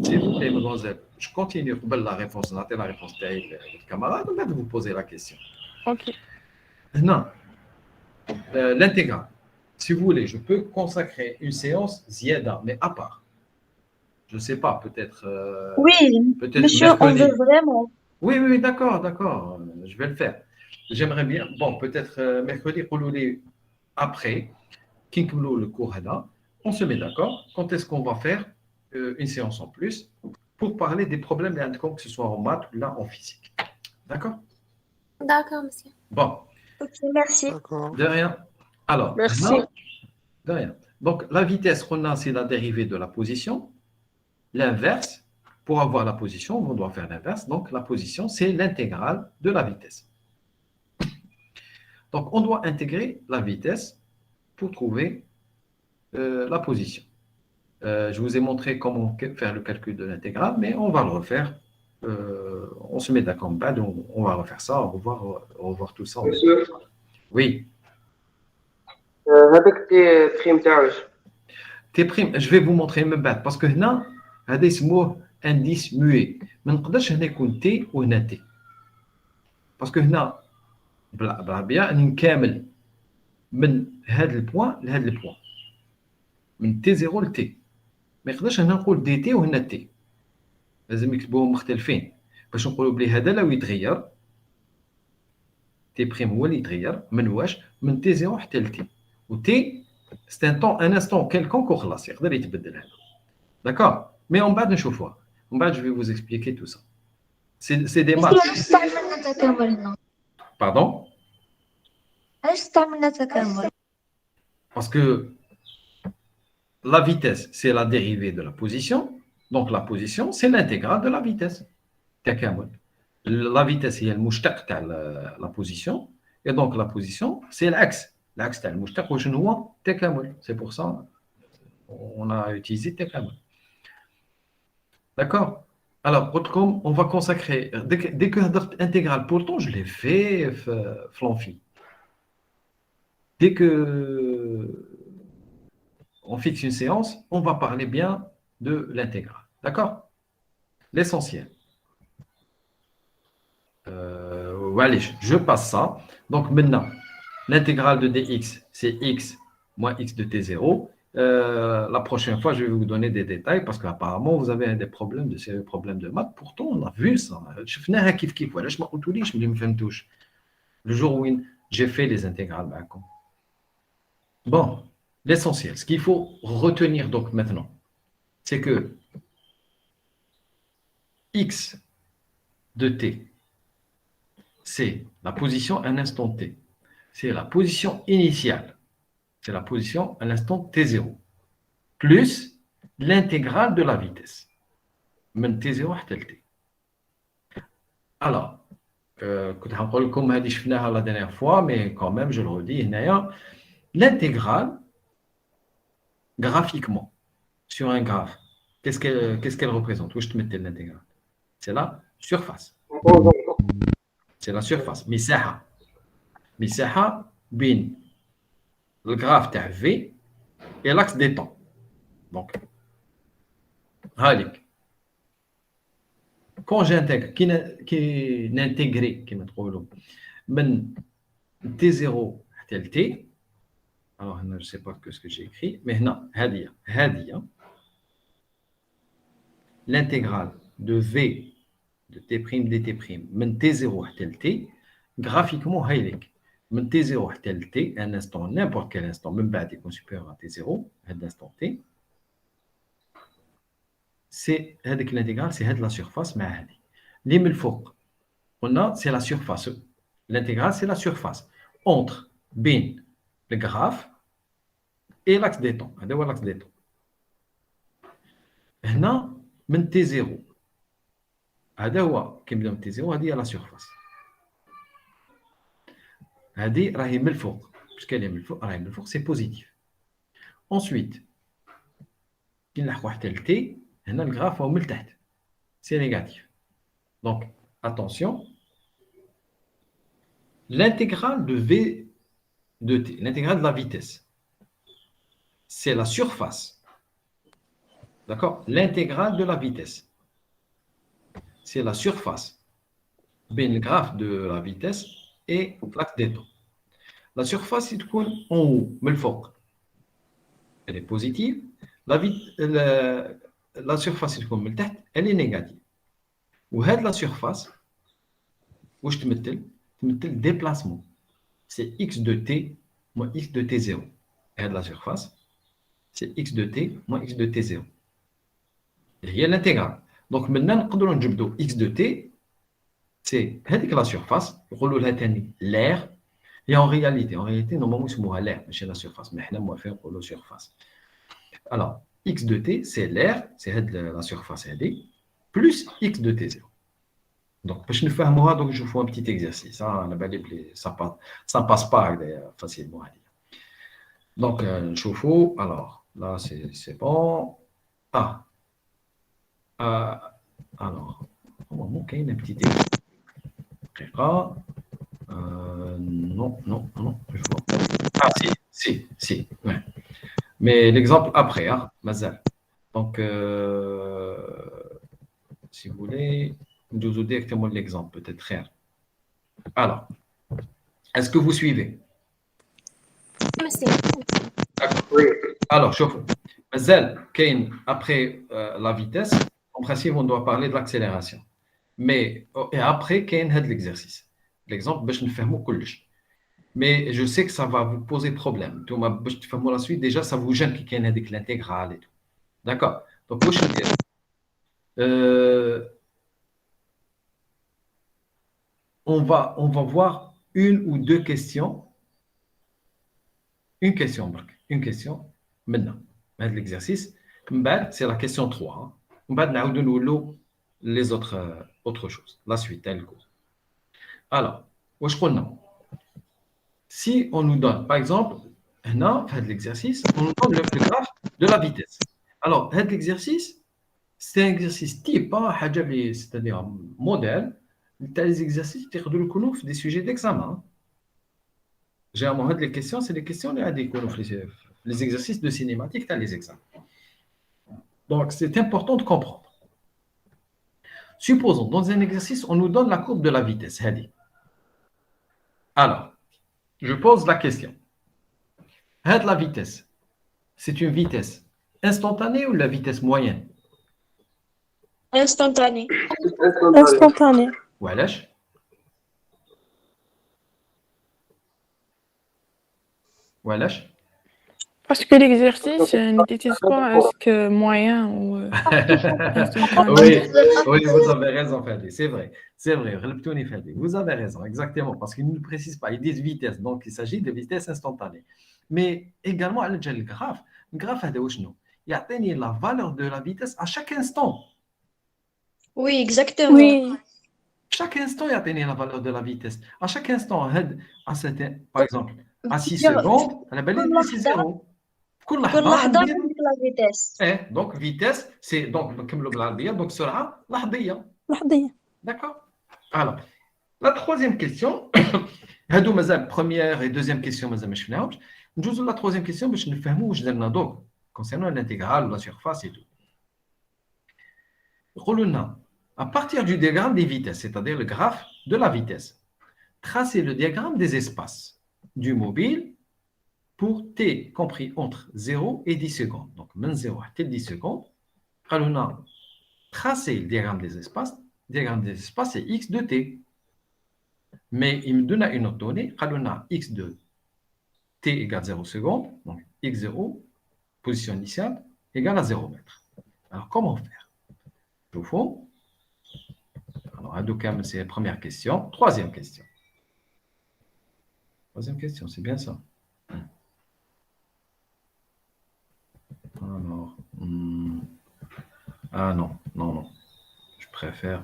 Speaker 1: s'il vous plaît, mademoiselle, je continue. La réponse, la réponse de votre camarade, on va vous poser la question.
Speaker 3: Ok.
Speaker 1: Non. L'intégrale. Si vous voulez, je peux consacrer une séance ziada, mais à part. Je ne sais pas, peut-être.
Speaker 2: Oui,
Speaker 1: peut-être
Speaker 2: monsieur, on
Speaker 1: mercredi.
Speaker 2: veut vraiment.
Speaker 1: Oui, oui, d'accord, je vais le faire. J'aimerais bien, bon, peut-être mercredi, après, le cours là, on se met d'accord. Quand est-ce qu'on va faire une séance en plus pour parler des problèmes, que ce soit en maths ou là en physique. D'accord?
Speaker 6: D'accord, monsieur.
Speaker 1: Bon,
Speaker 2: Ok, merci.
Speaker 5: D'accord.
Speaker 1: de rien. Alors,
Speaker 7: Merci.
Speaker 1: maintenant, de rien. Donc, la vitesse qu'on a, c'est la dérivée de la position. L'inverse, pour avoir la position, on doit faire l'inverse. Donc, la position, c'est l'intégrale de la vitesse. Donc, on doit intégrer la vitesse pour trouver la position. Je vous ai montré comment faire le calcul de l'intégrale, mais on va le refaire. On se met d'accord, on va refaire ça, on va revoir tout ça.
Speaker 8: Monsieur,
Speaker 1: Oui.
Speaker 8: هذاك تي تاعو
Speaker 1: Tes primes, je vais vous montrer même pas, parce que là, هذا اسمه indice muet. ما نقدرش هنا يكون t وهنا t. parce que هنا بالعربية نكامل من هذا البوان لهذا البوان. من t0 ل t. ما يقدرش هنا نقول dt وهنا t. لازم يكتبوهم مختلفين باش نقولوا بلي هذا لو يتغير t prime هو اللي يتغير من واش من t0 حتى ل t. و t c'est un instant quelconque وخلاص يقدر يتبدل هذا. D'accord? Mais en bas de نشوفوها. En bas, je vais vous expliquer tout ça. C'est des maths.
Speaker 9: علاش استعملنا تكامل هنا؟
Speaker 1: Pardon?
Speaker 9: علاش استعملنا تكامل؟
Speaker 1: Parce que la vitesse, c'est la dérivée de la position. Donc, la position, c'est l'intégrale de la vitesse. تكامل. La vitesse, هي المشتق تاع la position. Et donc, la position, c'est l'axe. L'axe تاع المشتق وشنو هو؟ تكامل. C'est pour ça on a utilisé تكامل. D'accord? Alors, comme on va consacrer, dès que intégrale, pourtant je l'ai fait, Flanfi. Dès que on fixe une séance, on va parler bien de l'intégrale. D'accord? L'essentiel. Voilà, je passe ça. Donc maintenant, l'intégrale de dx, c'est x moins x de t0. La prochaine fois, je vais vous donner des détails parce qu'apparemment, vous avez des problèmes, de sérieux problèmes de maths. Pourtant, on a vu ça. Le jour où j'ai fait les intégrales. Bon, l'essentiel, ce qu'il faut retenir donc maintenant, c'est que x de t, c'est la position à un instant t. C'est la position initiale. C'est la position à l'instant t0, plus l'intégrale de la vitesse. من t0 حتى ل t. Alors, كنت هنقول لكم هذه شفناها la dernière fois, mais quand même, je le redis هنايا, l'intégrale, graphiquement, sur un graphe, qu'est-ce qu'elle représente? Où je te mettais l'intégrale? C'est la surface. C'est la surface. مساحة بين le graphe تاع V et l'axe des temps. Donc, هاليك. Quand j'intègre, qui n'intégrer, qui m'intègre, من T0 حتى ل T. Alors, je ne sais pas ce que j'ai écrit, mais هنا هذه l'intégrale de V de T' dt' من T0 حتى ل T, graphiquement هايليك. من T0 حتى ل T, un instant, n'importe quel instant, من بعد يكون supérieur à T0, هذا l'instant T, c'est هذيك l'intégrale, c'est هذه la surface مع هذه. اللي من الفوق قلنا c'est la surface. L'intégrale, c'est la surface entre بين le graphe et l'axe des temps. هذا هو l'axe des temps. هنا من T0 هذا هو كيبدا من T0 هذه هي la surface. هذه راهي من الفوق. باش كاين من الفوق راهي من الفوق c'est positif. Ensuite كي نلحقوا حتى ل T هنا الجراف هو من التحت c'est négatif. Donc attention, l'intégrale de V de T, l'intégrale de la vitesse, c'est la surface. D'accord? L'intégrale de la vitesse, c'est la surface. Bien le graphe de la vitesse et l'axe des temps. La surface, c'est en haut, mais le fort. Elle est positive. La surface, elle est négative. Ou la surface, où je te mets le déplacement. C'est x de t moins x de t0. Et la surface, c'est x de t moins x de t0. Il y a l'intégrale. Donc maintenant, quand on a x de t, c'est la surface, l'air. Et en réalité, normalement, c'est l'air, mais c'est la surface. Mais on va faire la surface. Alors, x de t, c'est l'air, c'est la surface, plus x de t0. Donc, pour que nous fassions, donc je fais un petit exercice. Ça ne passe pas facilement. Donc, je fais. Alors, là, c'est bon. Alors, on va manquer une petite exercice. Non, je vois. Si. Ouais. Mais l'exemple après, Mazal. Donc, si vous voulez, nous vous directement l'exemple, peut-être frère. Alors, est-ce que vous suivez?
Speaker 8: Oui.
Speaker 1: Alors, chauffe. Mazal, après la vitesse, en principe, on doit parler de l'accélération. Mais et après, il y a l'exercice. L'exemple, je ne fais pas tout. Mais je sais que ça va vous poser problème. La suite, déjà, ça vous gêne qu'il y ait l'intégrale et tout. D'accord? Donc, on va voir une ou deux questions. Une question maintenant. L'exercice, c'est la question 3. Les autres choses. La suite, elle court. Alors, si on nous donne, par exemple, l'exercice, on nous donne le graphe de la vitesse. Alors, l'exercice, c'est un exercice type, c'est-à-dire un modèle. Les exercices, des sujets d'examen. Généralement, les questions, c'est des questions, les exercices de cinématique, tu as les examens. Donc, c'est important de comprendre. Supposons, dans un exercice, on nous donne la courbe de la vitesse. Alors, je pose la question. La vitesse, c'est une vitesse instantanée ou la vitesse moyenne?
Speaker 7: Instantané.
Speaker 6: Instantané.
Speaker 1: وعلاش؟
Speaker 3: Parce que l'exercice n'utilise pas est-ce que moyen ou instantané.
Speaker 1: Oui, vous avez raison, Fadi. C'est vrai. Vous avez raison, exactement. Parce qu'ils ne précisent pas. Ils disent vitesse. Donc, il s'agit de vitesse instantanée. Mais également, le graphe, il y a la valeur de la vitesse à chaque instant.
Speaker 2: Oui, exactement.
Speaker 7: Oui.
Speaker 1: Chaque instant, il y a la valeur de la vitesse. À chaque instant, par exemple, à 6 secondes, c'est 0.
Speaker 2: كل لحظة la vitesse.
Speaker 1: Donc, vitesse, c'est donc donc sera لحظية. D'accord? Alors, la troisième question, première et deuxième question, Nous la troisième question, باش نفهموا واش درنا دوك concernant l'intégrale, la surface et tout. يقولوا لنا à partir du diagramme des vitesses, c'est-à-dire le graphe de la vitesse, tracez le diagramme des espaces du mobile pour t compris entre 0 et 10 secondes. Donc, من 0 حتى 10 secondes, قالوا لنا tracez le diagramme des espaces. Le diagramme des espaces, c'est x de t. Mais il me donne une autre donnée, قالوا لنا x de t égale 0 secondes, donc x0, position initiale, égale à 0 mètre. Alors, comment faire? Au fond, alors, Hadoukam, c'est la première question. Troisième question. Troisième question, c'est bien ça. Alors, ah non, non, non. Je préfère.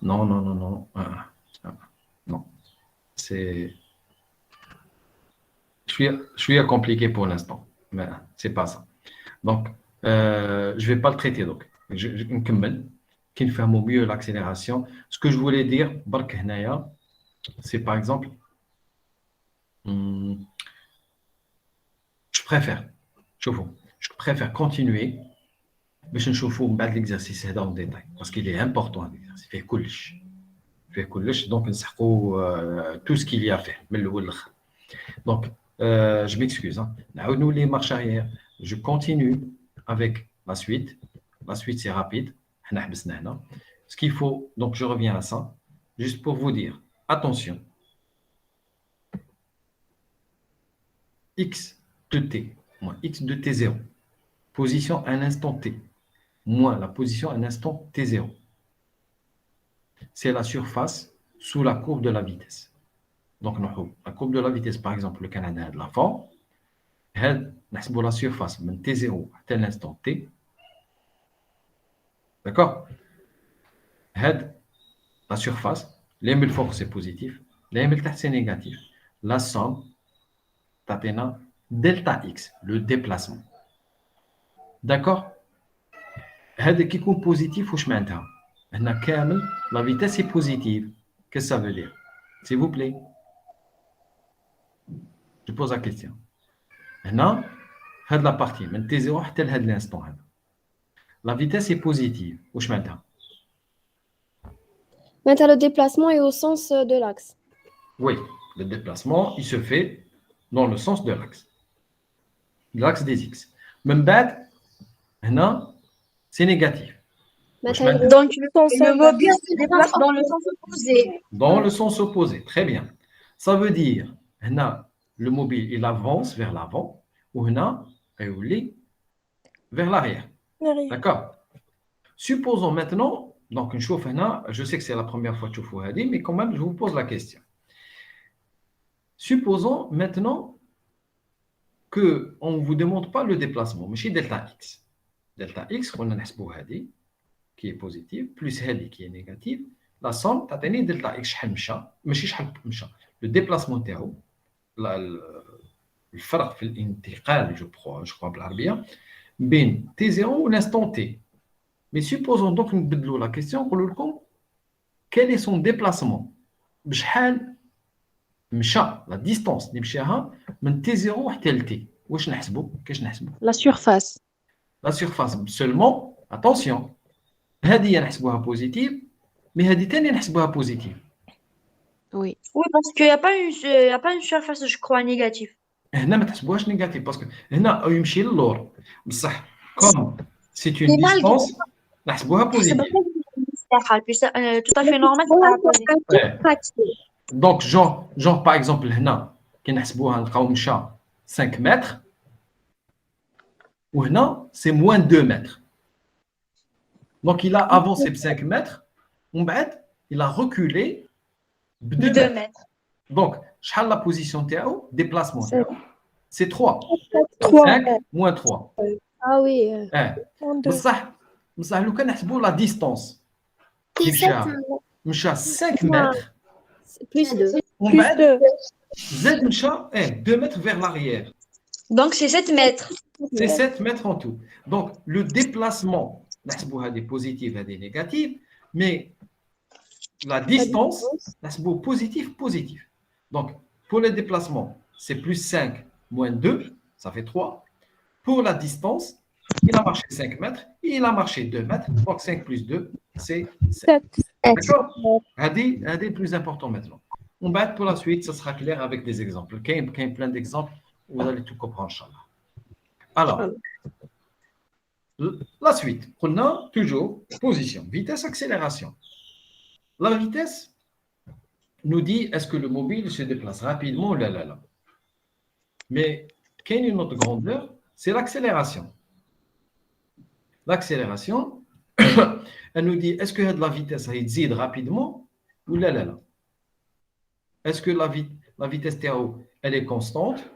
Speaker 1: Non, non, non, non. Non. C'est. Je suis compliqué pour l'instant. Mais c'est pas ça. Donc, je vais pas le traiter. Donc, qui fait au mieux l'accélération. Ce que je voulais dire, c'est par exemple, je préfère continuer. Mais je ne chauffe pas l'exercice dans le détail parce qu'il est important l'exercice. Il fait coulish. Donc, tout ce qu'il y a fait. Donc, je m'excuse. Nous les marches arrière. Je continue avec la suite. La suite, c'est rapide. Ce qu'il faut, donc je reviens à ça, juste pour vous dire, attention. X de t moins x de t0. Position à un instant t. Moins la position à un instant t0. C'est la surface sous la courbe de la vitesse. Donc, la courbe de la vitesse, par exemple, le Canada de la forme, pour la surface de t0 à tel instant t. D'accord? La surface, l'ML fort c'est positif, l'ML tard c'est négatif. La somme, tatena delta x, le déplacement. D'accord? Qui est positif ou je m'entends? La vitesse est positive. Qu'est-ce que ça veut dire? S'il vous plaît. Je pose la question. Maintenant, la partie, t0 à l'instant. La vitesse est positive. Où je m'entends?
Speaker 4: Maintenant, le déplacement est au sens de l'axe.
Speaker 1: Oui, le déplacement, il se fait dans le sens de l'axe des x. Même bête, maintenant, c'est négatif.
Speaker 9: Donc, le mobile se déplace dans le sens opposé.
Speaker 1: Dans le sens opposé, très bien. Ça veut dire, le mobile, il avance vers l'avant, ou vers l'arrière. D'accord? Supposons maintenant, donc une chose, je sais que c'est la première fois que je vous dis, mais quand même, je vous pose la question. Supposons maintenant qu'on ne vous demande pas le déplacement, mais chez delta x. Delta x, on a qui est positive, plus hadi qui est négative. La somme, tu as delta x, le déplacement تاعو, الفرق في الانتقال, je crois بالعربية, بين t0 ou l'instant t. Mais supposons donc nous بدلوا la question, quel est son déplacement? بشحال مشى la distance اللي مشاها من t0 حتى ل t. واش نحسبوا؟ كاش نحسبوا؟
Speaker 7: La surface.
Speaker 1: La surface seulement, attention, هذه نحسبوها positive, mais هذه ثاني نحسبوها positive.
Speaker 7: Oui.
Speaker 9: Oui, parce qu'il n'y a pas une surface, je crois, négative.
Speaker 1: هنا ما تحسبوهاش négative parce que هنا يمشي للور. بصح comme c'est une distance, نحسبوها positive.
Speaker 9: C'est tout à fait normal.
Speaker 1: Donc, genre par exemple, هنا كي نحسبوها نلقاو مشى 5 mètres, ou هنا c'est moins 2 mètres. Donc, il a avancé de 5 mètres, il a reculé de 2 mètres. Donc, la position تاعو, déplacement تاعو, c'est 3. 5 moins 3.
Speaker 4: Ah oui.
Speaker 1: بصح لو كان نحسبوا la distance مشى 5 mètres
Speaker 4: Plus 2.
Speaker 1: ومن بعد زاد مشى 2 mètres vers l'arrière.
Speaker 9: Donc, c'est 7 mètres.
Speaker 1: C'est 7 mètres en tout. Donc, le déplacement, نحسبوا هذه positive, هذه négative, mais la distance, c'est positif, positif. Donc, pour les déplacements, c'est plus 5 moins 2, ça fait 3. Pour la distance, il a marché 5 mètres, il a marché 2 mètres, donc 5 plus 2, c'est 7. D'accord? C'est le plus important maintenant. On va pour la suite, ça sera clair avec des exemples. Il y a plein d'exemples, vous allez tout comprendre, Inch'Allah. Alors, la suite. On a toujours position, vitesse, accélération. La vitesse nous dit est-ce que le mobile se déplace rapidement ou là. Mais quelle est notre grandeur? C'est l'accélération. L'accélération, elle nous dit est-ce que la vitesse elle rapidement ou là. Est-ce que la vitesse TAO elle est constante?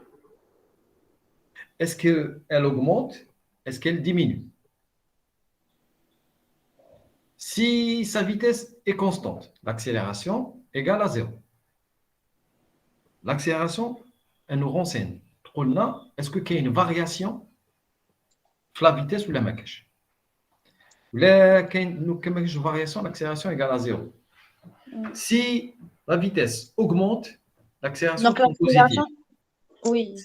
Speaker 1: Est-ce qu'elle augmente? Est-ce qu'elle diminue? Si sa vitesse est constante, l'accélération égale à 0. L'accélération, elle nous renseigne. Est-ce qu'il y a une variation de la vitesse ou la maquette? Là, il y a une variation, l'accélération égale à 0. Si la vitesse augmente, l'accélération est positive.
Speaker 9: Oui.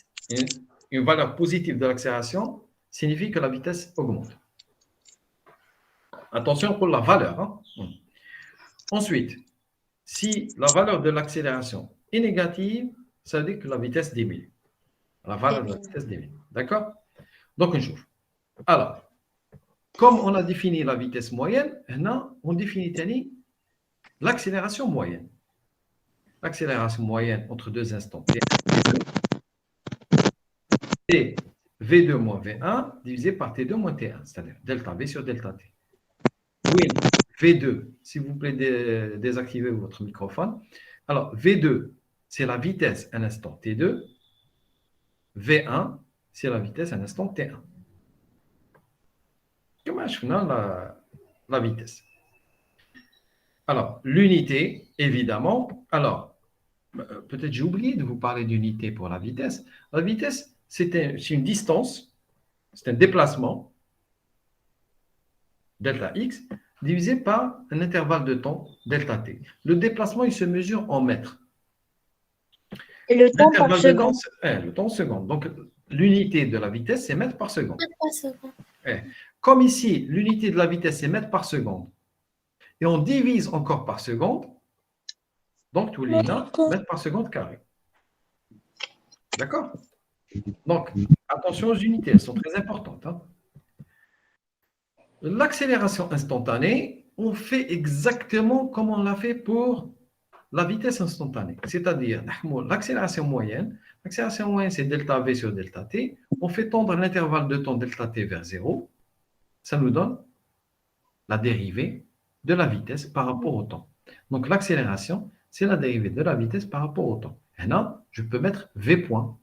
Speaker 1: Une valeur positive de l'accélération signifie que la vitesse augmente. Attention pour la valeur. Hein. Ensuite, si la valeur de l'accélération est négative, ça veut dire que la vitesse diminue. La valeur de la vitesse diminue. D'accord? Donc, une chose. Alors, comme on a défini la vitesse moyenne, maintenant, on définit l'accélération moyenne. L'accélération moyenne entre deux instants c'est V2 moins V1 divisé par T2 moins T1, c'est-à-dire delta V sur delta T. Oui, V2, s'il vous plaît, désactivez votre microphone. Alors, V2, c'est la vitesse à l'instant T2. V1, c'est la vitesse à l'instant T1. Comment je fais la vitesse? Alors, l'unité, évidemment. Alors, peut-être j'ai oublié de vous parler d'unité pour la vitesse. La vitesse, c'est une distance, c'est un déplacement, delta x, divisé par un intervalle de temps, delta t. Le déplacement, il se mesure en mètres.
Speaker 9: Et le temps par seconde.
Speaker 1: Le temps en seconde. Donc, l'unité de la vitesse, c'est mètres par seconde.
Speaker 4: Mètres par seconde.
Speaker 1: Comme ici, l'unité de la vitesse, c'est mètres par seconde. Et on divise encore par seconde. Donc, tous les nains, mètres par seconde carré. D'accord? Donc, attention aux unités, elles sont très importantes. Hein. L'accélération instantanée, on fait exactement comme on l'a fait pour la vitesse instantanée. C'est-à-dire, l'accélération moyenne, c'est delta V sur delta T. On fait tendre l'intervalle de temps delta T vers 0. Ça nous donne la dérivée de la vitesse par rapport au temps. Donc, l'accélération, c'est la dérivée de la vitesse par rapport au temps. Et là, je peux mettre V point.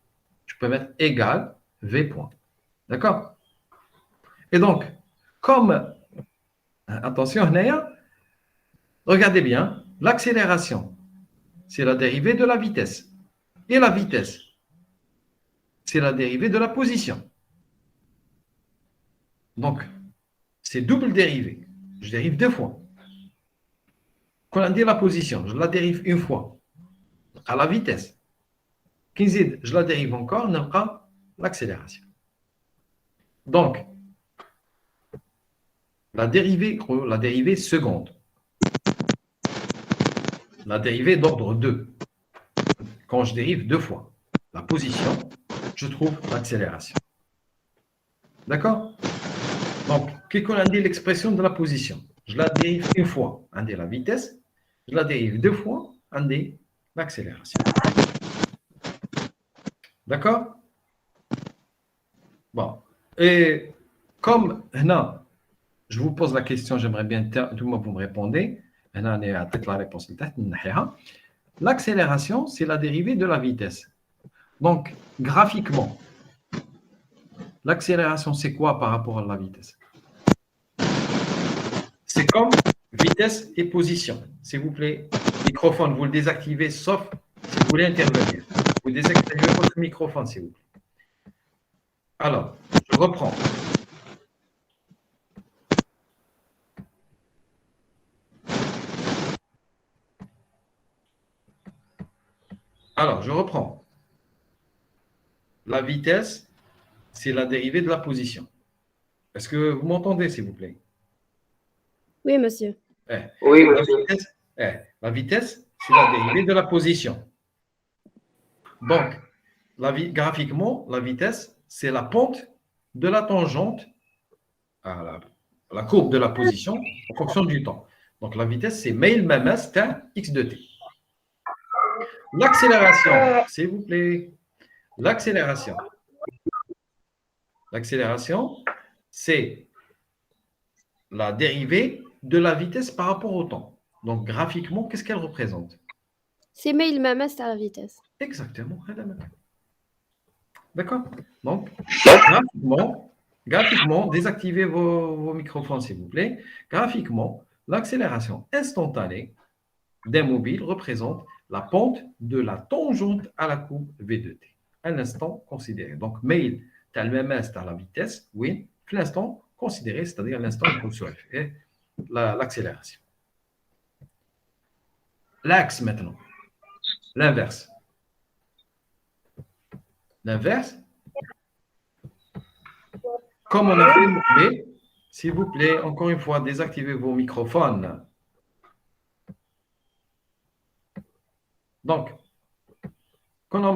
Speaker 1: Je peux mettre égal V point. D'accord? Et donc, comme, attention, regardez bien, l'accélération, c'est la dérivée de la vitesse. Et la vitesse, c'est la dérivée de la position. Donc, c'est double dérivée. Je dérive deux fois. Quand on dit la position, je la dérive une fois à la vitesse. Je la dérive encore, on aura l'accélération. Donc, la dérivée seconde. La dérivée d'ordre 2. Quand je dérive deux fois la position, je trouve l'accélération. D'accord? Donc, qu'est-ce qu'on a dit l'expression de la position? Je la dérive une fois, on dit la vitesse. Je la dérive deux fois, on dit l'accélération. D'accord? Bon. Et comme là, je vous pose la question, j'aimerais bien tout le monde vous me répondez. Là, on est à tête la réponse. L'accélération, c'est la dérivée de la vitesse. Donc, graphiquement, l'accélération, c'est quoi par rapport à la vitesse? C'est comme vitesse et position. S'il vous plaît, microphone, vous le désactivez, sauf si vous voulez intervenir. Vous désactivez votre microphone, s'il vous plaît. Alors, je reprends. Alors, je reprends. La vitesse, c'est la dérivée de la position. Est-ce que vous m'entendez, s'il vous plaît?
Speaker 4: Oui, monsieur.
Speaker 8: Oui,
Speaker 1: La
Speaker 8: monsieur.
Speaker 1: vitesse, la vitesse, c'est la dérivée de la position. Donc, graphiquement, la vitesse, c'est la pente de la tangente à la courbe de la position en fonction du temps. Donc, la vitesse, c'est mail mamas x de t. L'accélération, s'il vous plaît. L'accélération. L'accélération, c'est la dérivée de la vitesse par rapport au temps. Donc, graphiquement, qu'est-ce qu'elle représente?
Speaker 4: C'est mail mamas à la vitesse.
Speaker 1: Exactement. D'accord? Donc, graphiquement, désactivez vos microphones, s'il vous plaît. Graphiquement, l'accélération instantanée d'un mobile représente la pente de la tangente à la courbe V de t. Un instant considéré. Donc, mail, tu as le même instant à la vitesse, oui, l'instant considéré, c'est-à-dire l'instant où se fait l'accélération. L'axe maintenant. L'inverse. L'inverse, comme on a fait, mais s'il vous plaît, encore une fois, désactivez vos microphones. Donc, comme on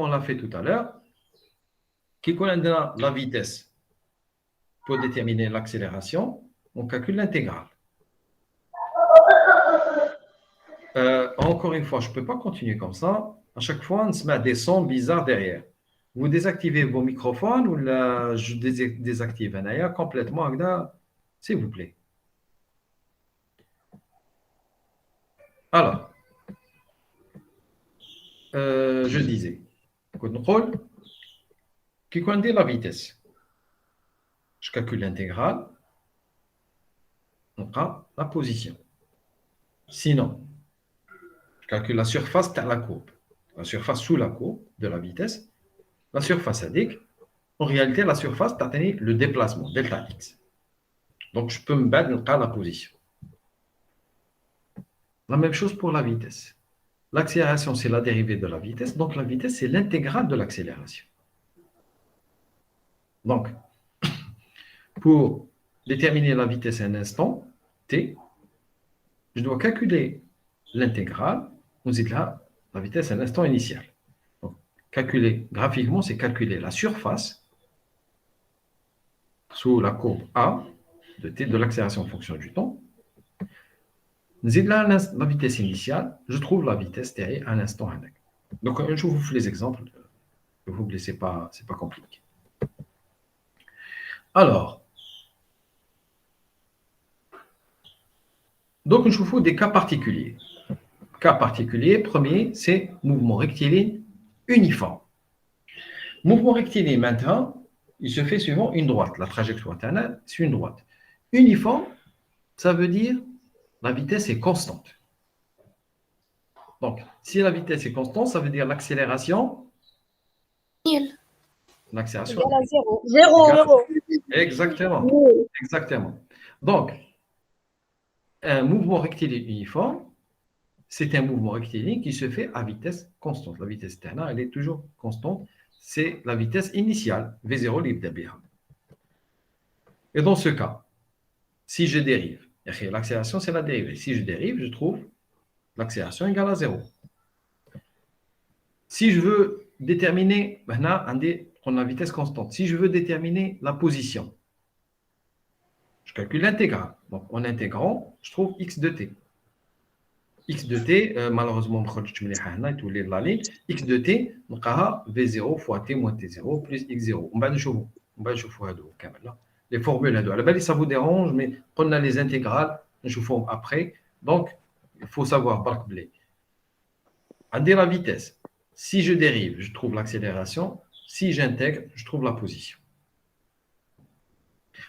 Speaker 1: l'a fait tout à l'heure, qui connaît la vitesse pour déterminer l'accélération, on calcule l'intégrale. Encore une fois, je ne peux pas continuer comme ça. À chaque fois, on se met des sons bizarres derrière. Vous désactivez vos microphones ou là, je désactive un ailleurs complètement, s'il vous plaît. Alors, je disais, contrôle, qui connaît la vitesse. Je calcule l'intégrale, on a la position. Sinon, je calcule la surface de la courbe. La surface sous la courbe de la vitesse. La surface indique, en réalité, la surface t'atteint le déplacement, delta x. Donc, je peux me battre la position. La même chose pour la vitesse. L'accélération, c'est la dérivée de la vitesse. Donc, la vitesse, c'est l'intégrale de l'accélération. Donc, pour déterminer la vitesse à un instant, t, je dois calculer l'intégrale. On dit là, la vitesse à un instant initial. Donc, calculer graphiquement, c'est calculer la surface sous la courbe A de t de l'accélération en fonction du temps. Là, la vitesse initiale, je trouve la vitesse derrière à l'instant. Donc, je vous fais les exemples. Vous ne blessez pas, ce n'est pas compliqué. Alors, donc, je vous fais des cas particuliers. Cas particulier, premier, c'est mouvement rectiligne uniforme. Mouvement rectiligne, maintenant, il se fait suivant une droite. La trajectoire internale, c'est une droite. Uniforme, ça veut dire la vitesse est constante. Donc, si la vitesse est constante, ça veut dire l'accélération. L'accélération.
Speaker 4: Égal à 0.
Speaker 9: Zéro.
Speaker 1: Exactement. Exactement. Donc, un mouvement rectiligne uniforme, c'est un mouvement rectiligne qui se fait à vitesse constante. La vitesse externe, elle est toujours constante. C'est la vitesse initiale, V0 libre d'ABH. Et dans ce cas, si je dérive, l'accélération, c'est la dérivée. Si je dérive, je trouve l'accélération égale à 0. Si je veux déterminer, on a vitesse constante. Si je veux déterminer la position, je calcule l'intégrale. Donc, en intégrant, je trouve x de t. X de t, malheureusement, la ligne, x de t, v0 fois t moins t0 plus x0. On va les formules, à la base, ça vous dérange, mais on a les intégrales, je vous après. Donc, il faut savoir, à dire la vitesse. Si je dérive, je trouve l'accélération. Si j'intègre, je trouve la position.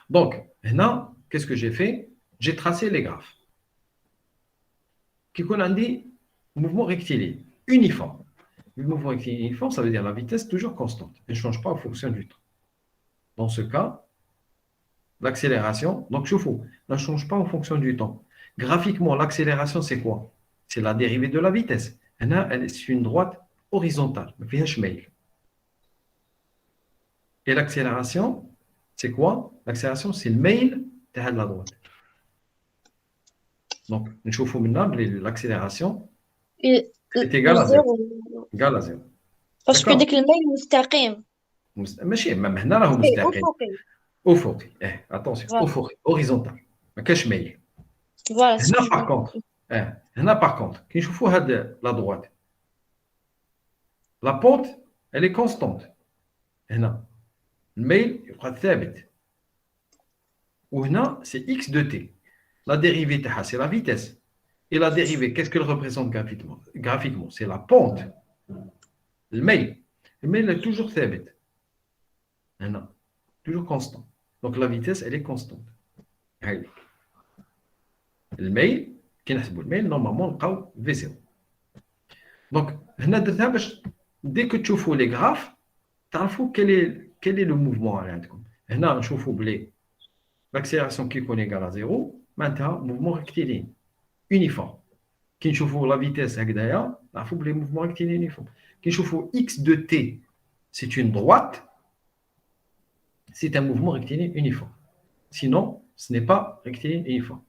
Speaker 1: Donc, maintenant, qu'est-ce que j'ai fait? J'ai tracé les graphes. Qui qu'on a dit mouvement rectiligne uniforme. Le mouvement rectiligne uniforme, ça veut dire la vitesse toujours constante. Elle ne change pas en fonction du temps. Dans ce cas, l'accélération, donc je fous, ne change pas en fonction du temps. Graphiquement, l'accélération, c'est quoi? C'est la dérivée de la vitesse. C'est une droite horizontale, mais فيهاش ميل. Et l'accélération, c'est quoi? L'accélération, c'est le mail de la droite. Donc, نشوفوا منا بلي l'accélération est égale à 0. Égale à 0.
Speaker 9: باسكو ديك الميل مستقيم.
Speaker 1: ماشي مام هنا راهو مستقيم. أفقي. Attention, أفقي. Horizontal. ما كاش ميل.
Speaker 9: فوالا.
Speaker 1: هنا par contre. هنا par contre. كي نشوفوا هاد la droite. La pente, elle est constante. هنا. الميل يبقى ثابت. وهنا c'est x de t. La dérivée تاعها c'est la vitesse. Et la dérivée, qu'est-ce qu'elle représente graphiquement? C'est la pente. Le mail est toujours ثابت. هنا. Toujours constant. Donc la vitesse, elle est constante. Le mail, كي نحسبوا الميل normalement نلقاو V0. Donc هنا درتها باش dès que تشوفوا les graphes تعرفوا quel est le mouvement اللي عندكم. هنا نشوفوا بلي l'accélération qui est égale à 0 معناتها mouvement rectiligne uniforme. كي نشوفوا la vitesse هكذايا نعرفوا بلي mouvement rectiligne uniforme. كي نشوفوا x de t c'est une droite, c'est un mouvement rectiligne uniforme. Sinon ce n'est pas rectiligne uniforme.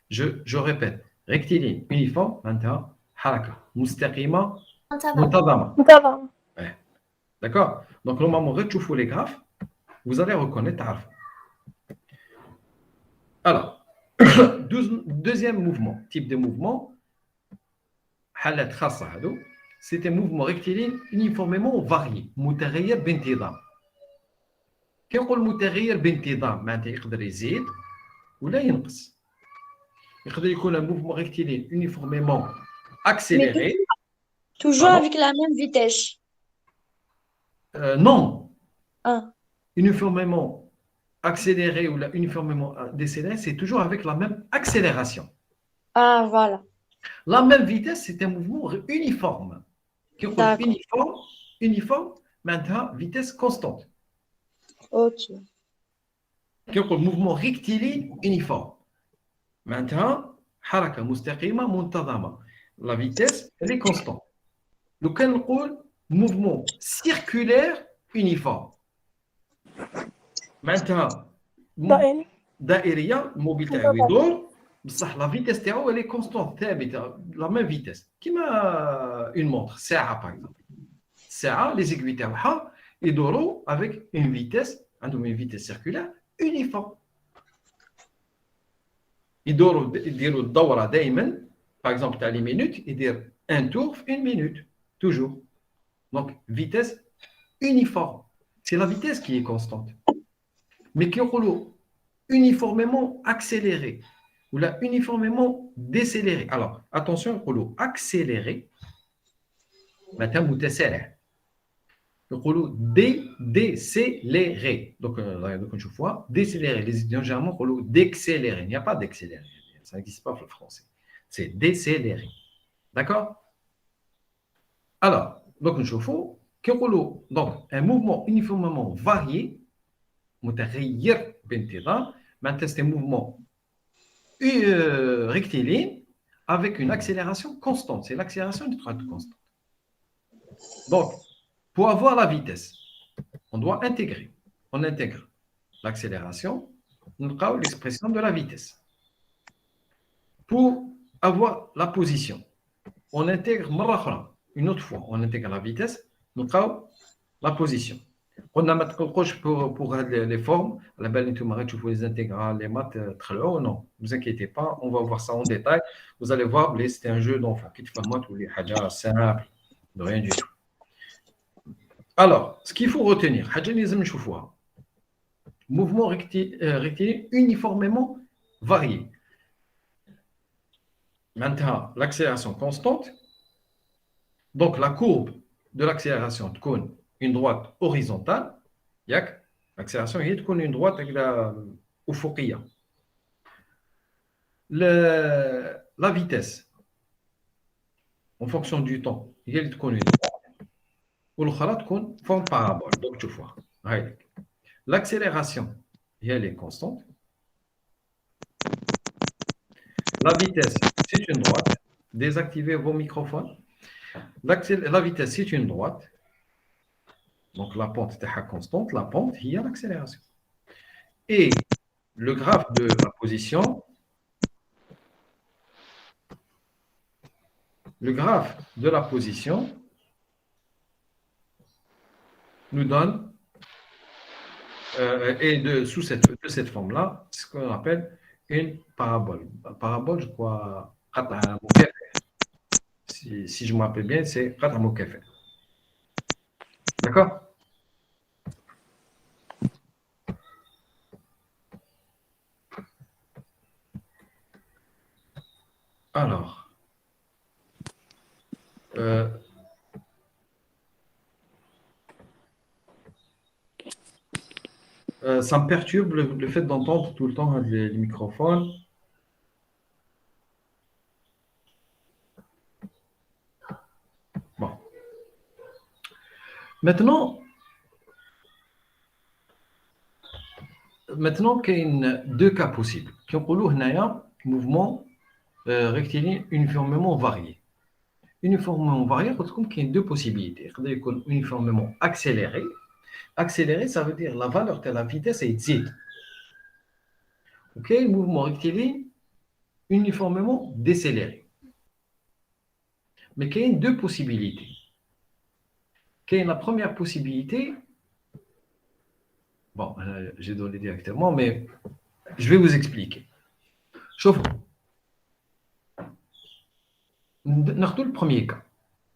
Speaker 1: Je répète, rectiligne uniforme معناتها حركه مستقيمه منتظمه. D'accord? Donc normalement retchoufou les graphes, vous allez reconnaître تعرفوا. Alors, deuxième mouvement, type de mouvement, c'est un mouvement rectiligne uniformément varié, متغير بانتظام. كي نقول متغير بانتظام معناتها يقدر يزيد ولا ينقص. يقدر يكون un mouvement rectiligne uniformément accéléré.
Speaker 9: Toujours avec la même vitesse.
Speaker 1: Non.
Speaker 9: Ah.
Speaker 1: Uniformément accéléré ou uniformément décéléré, c'est toujours avec la même accélération.
Speaker 9: Ah, voilà.
Speaker 1: La même vitesse, c'est un mouvement uniforme. Uniforme, maintenant, vitesse constante.
Speaker 9: Ok.
Speaker 1: Mouvement rectiligne uniforme. Maintenant, حركة مستقيمة منتظمة. La vitesse, elle est constante. Donc, on dit mouvement circulaire uniforme. معناتها دائريه الموبيل تاعو يدور بصح لا فيتيس تاعو اللي كونستون ثابته لا ميم فيتيس كيما اون مونتر ساعه باغ اكزومبل الساعه لي زيكوي تاعها يدوروا افيك اون فيتيس عندهم اون فيتيس سيركولير يونيفورم يديروا الدوره دائما باغ اكزومبل تاع لي مينوت يدير ان تور في اون مينوت توجور دونك فيتيس يونيفورم سي لا فيتيس كي est constante. Mais qui est uniformément accéléré ou là uniformément décéléré. Alors, attention, accéléré, maintenant, décéléré. Donc, une fois, décéléré. Les étudiants généralement d'accélérer. Il n'y a pas d'accélérer. Ça n'existe pas en français. C'est décéléré. D'accord? Alors, donc, une fois, donc, un mouvement uniformément varié, متغير بانتظام معناتها c'est un mouvement rectiligne avec une accélération constante. C'est l'accélération d'une droite constante. Donc, pour avoir la vitesse, on doit intégrer. On intègre l'accélération, on a l'expression de la vitesse. Pour avoir la position, on intègre une autre fois, on intègre la vitesse, on a la position. On a pour les formes, la belle les intégrales, les maths, non, ne vous inquiétez pas, on va voir ça en détail. Vous allez voir, c'est un jeu d'enfant qui fait moi tous les hajas simples, de rien du tout. Alors, ce qu'il faut retenir, mouvement rectiligne uniformément varié. Maintenant, l'accélération constante. Donc, la courbe de l'accélération de cône une droite horizontale, l'accélération est une droite avec la ufouqiya. La vitesse, en fonction du temps, il y a une droite. Ou l'autre تكون forme parabole. Donc, tu vois. L'accélération, elle est constante. La vitesse, c'est une droite. Désactivez vos microphones. La vitesse, c'est une droite. Donc la pente est constante. La pente, il y a l'accélération. Et le graphe de la position, nous donne, sous cette forme-là, ce qu'on appelle une parabole. Parabole, je crois, si je me rappelle bien, c'est Qat'a Mukaffa. D'accord? Alors, ça me perturbe le fait d'entendre tout le temps les microphones. Bon. Maintenant, il y a deux cas possibles. Qui ont un mouvement rectiligne uniformément varié. Uniformément varié, il y a deux possibilités. Il y a uniformément accéléré. Accéléré, ça veut dire la valeur de la vitesse est z. OK, le mouvement rectiligne uniformément décéléré. Mais il y a deux possibilités. La première possibilité, bon, j'ai donné directement, mais je vais vous expliquer. Chauffe. Nous le premier cas.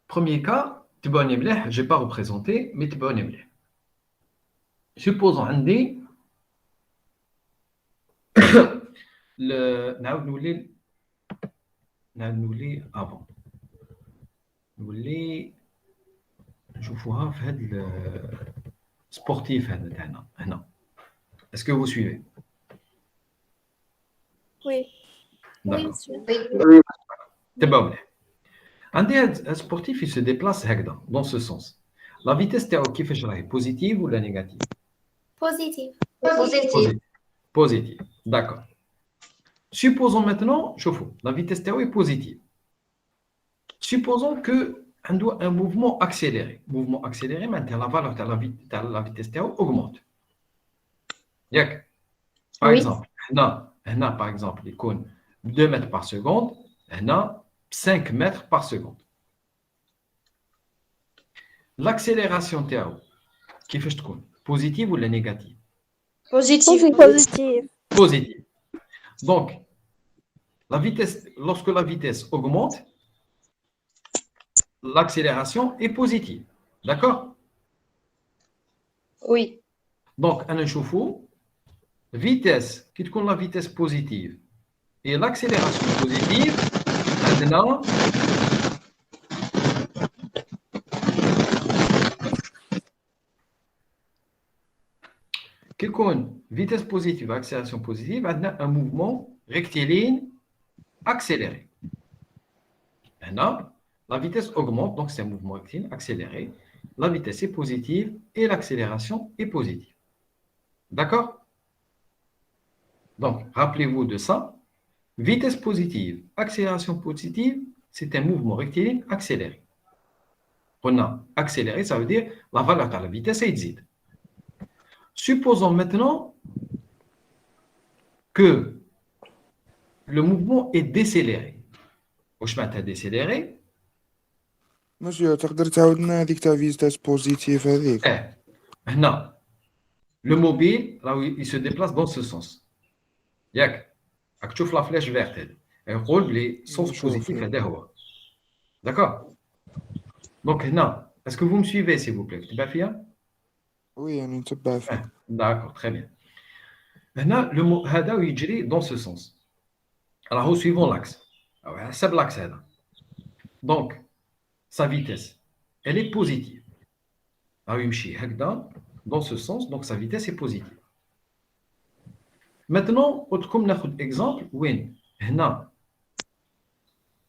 Speaker 1: Premier cas, je n'ai pas représenté, mais tu peux supposons un dé. نولي avant. نولي نشوفوها في هذا السبورتيف هذا تاعنا هنا. Est-ce que vous suivez?
Speaker 4: Oui.
Speaker 1: D'accord.
Speaker 8: Oui.
Speaker 1: تبعوا مليح. عندي هذا السبورتيف il se déplace هكذا dans ce sens. La vitesse تاعو كيفاش راهي positive ولا négative?
Speaker 4: Positif.
Speaker 1: Positive. D'accord. Supposons maintenant, la vitesse théo est positive. Supposons que un mouvement accéléré. Mouvement accéléré, maintenant la valeur de la vitesse théo augmente. Par exemple, par exemple, il y a 2 mètres par seconde, il y a 5 mètres par seconde. L'accélération théo, qui fait positive ou négative?
Speaker 6: Positif.
Speaker 1: Positive. Donc, lorsque la vitesse augmente, l'accélération est positive. D'accord?
Speaker 9: Oui.
Speaker 1: Donc, on a vitesse, qui est la vitesse positive, et l'accélération positive, maintenant, qui est vitesse positive, accélération positive, on a un mouvement rectiligne accéléré. Maintenant, la vitesse augmente, donc c'est un mouvement rectiligne accéléré. La vitesse est positive et l'accélération est positive. D'accord? Donc, rappelez-vous de ça. Vitesse positive, accélération positive, c'est un mouvement rectiligne accéléré. On a accéléré, ça veut dire la valeur de la vitesse est z. Supposons maintenant que le mouvement est décéléré. واش معناتها décéléré?
Speaker 5: ماشي تقدر تعاودنا هذيك تاع فيتاس بوزيتيف هذيك.
Speaker 1: هنا le mobile il se déplace dans ce sens. ياك راك تشوف لا فلاش فيرت هذه يقول بلي sens positif هذا هو. D'accord? Donc هنا est-ce que vous me suivez s'il vous plaît? تبع فيها؟
Speaker 5: وي يعني نتبع فيه.
Speaker 1: D'accord, très bien. هنا هذا يجري dans ce sens. Alors suivons l'axe. C'est l'axe هذا. Donc sa vitesse, elle est positive. Alors, يمشي هكذا dans ce sens, donc sa vitesse est positive. Maintenant, comme ناخذ exemple, وين هنا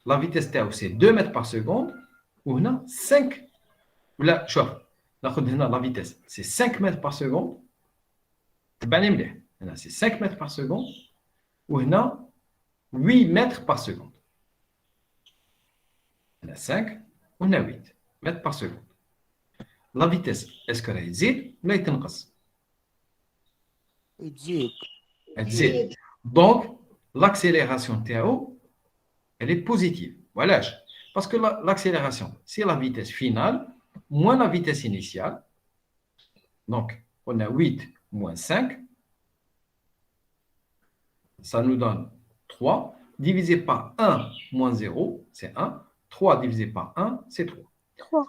Speaker 1: la vitesse تاعو c'est 2 mètres par seconde وهنا 5 ولا شوف ناخذ هنا la vitesse c'est 5 mètres par seconde. تبعني مليح هنا c'est 5 mètres par seconde وهنا 8 mètres par seconde. هنا 5 on a 8 mètres par seconde. La vitesse, est-ce qu'elle est zid ou elle est تنقص?
Speaker 5: تزيد.
Speaker 1: Elle zid. Donc, l'accélération تاعو, elle est positive. Voilà. Parce que l'accélération, c'est la vitesse finale moins la vitesse initiale. Donc, on a 8 moins 5. Ça nous donne 3. Divisé par 1 moins 0, c'est 1. 3 divisé par 1, c'est 3.
Speaker 6: 3.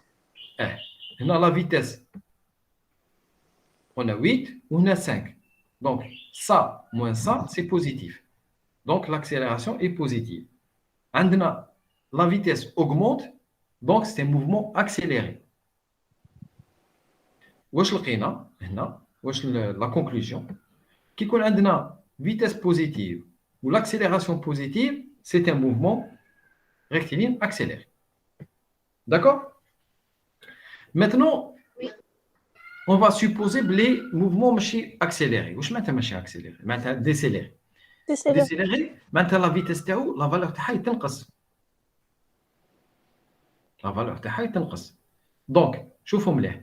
Speaker 1: On a la vitesse. On a 8 ou on a 5. Donc, ça moins ça, c'est positif. Donc, l'accélération est positive. عندنا la vitesse augmente, donc c'est un mouvement accéléré. واش لقينا هنا واش la conclusion كي يكون عندنا vitesse positive ou l'accélération positive, c'est un mouvement rectiligne accéléré. D'accord? Maintenant, on va supposer que les mouvements ماشي accélérés. واش معناتها ماشي accéléré؟ معناتها décéléré. Décéléré, معناتها la vitesse تاعو la valeur تاعها يتنقص. La valeur تاعها يتنقص. Donc, شوفوا مليح.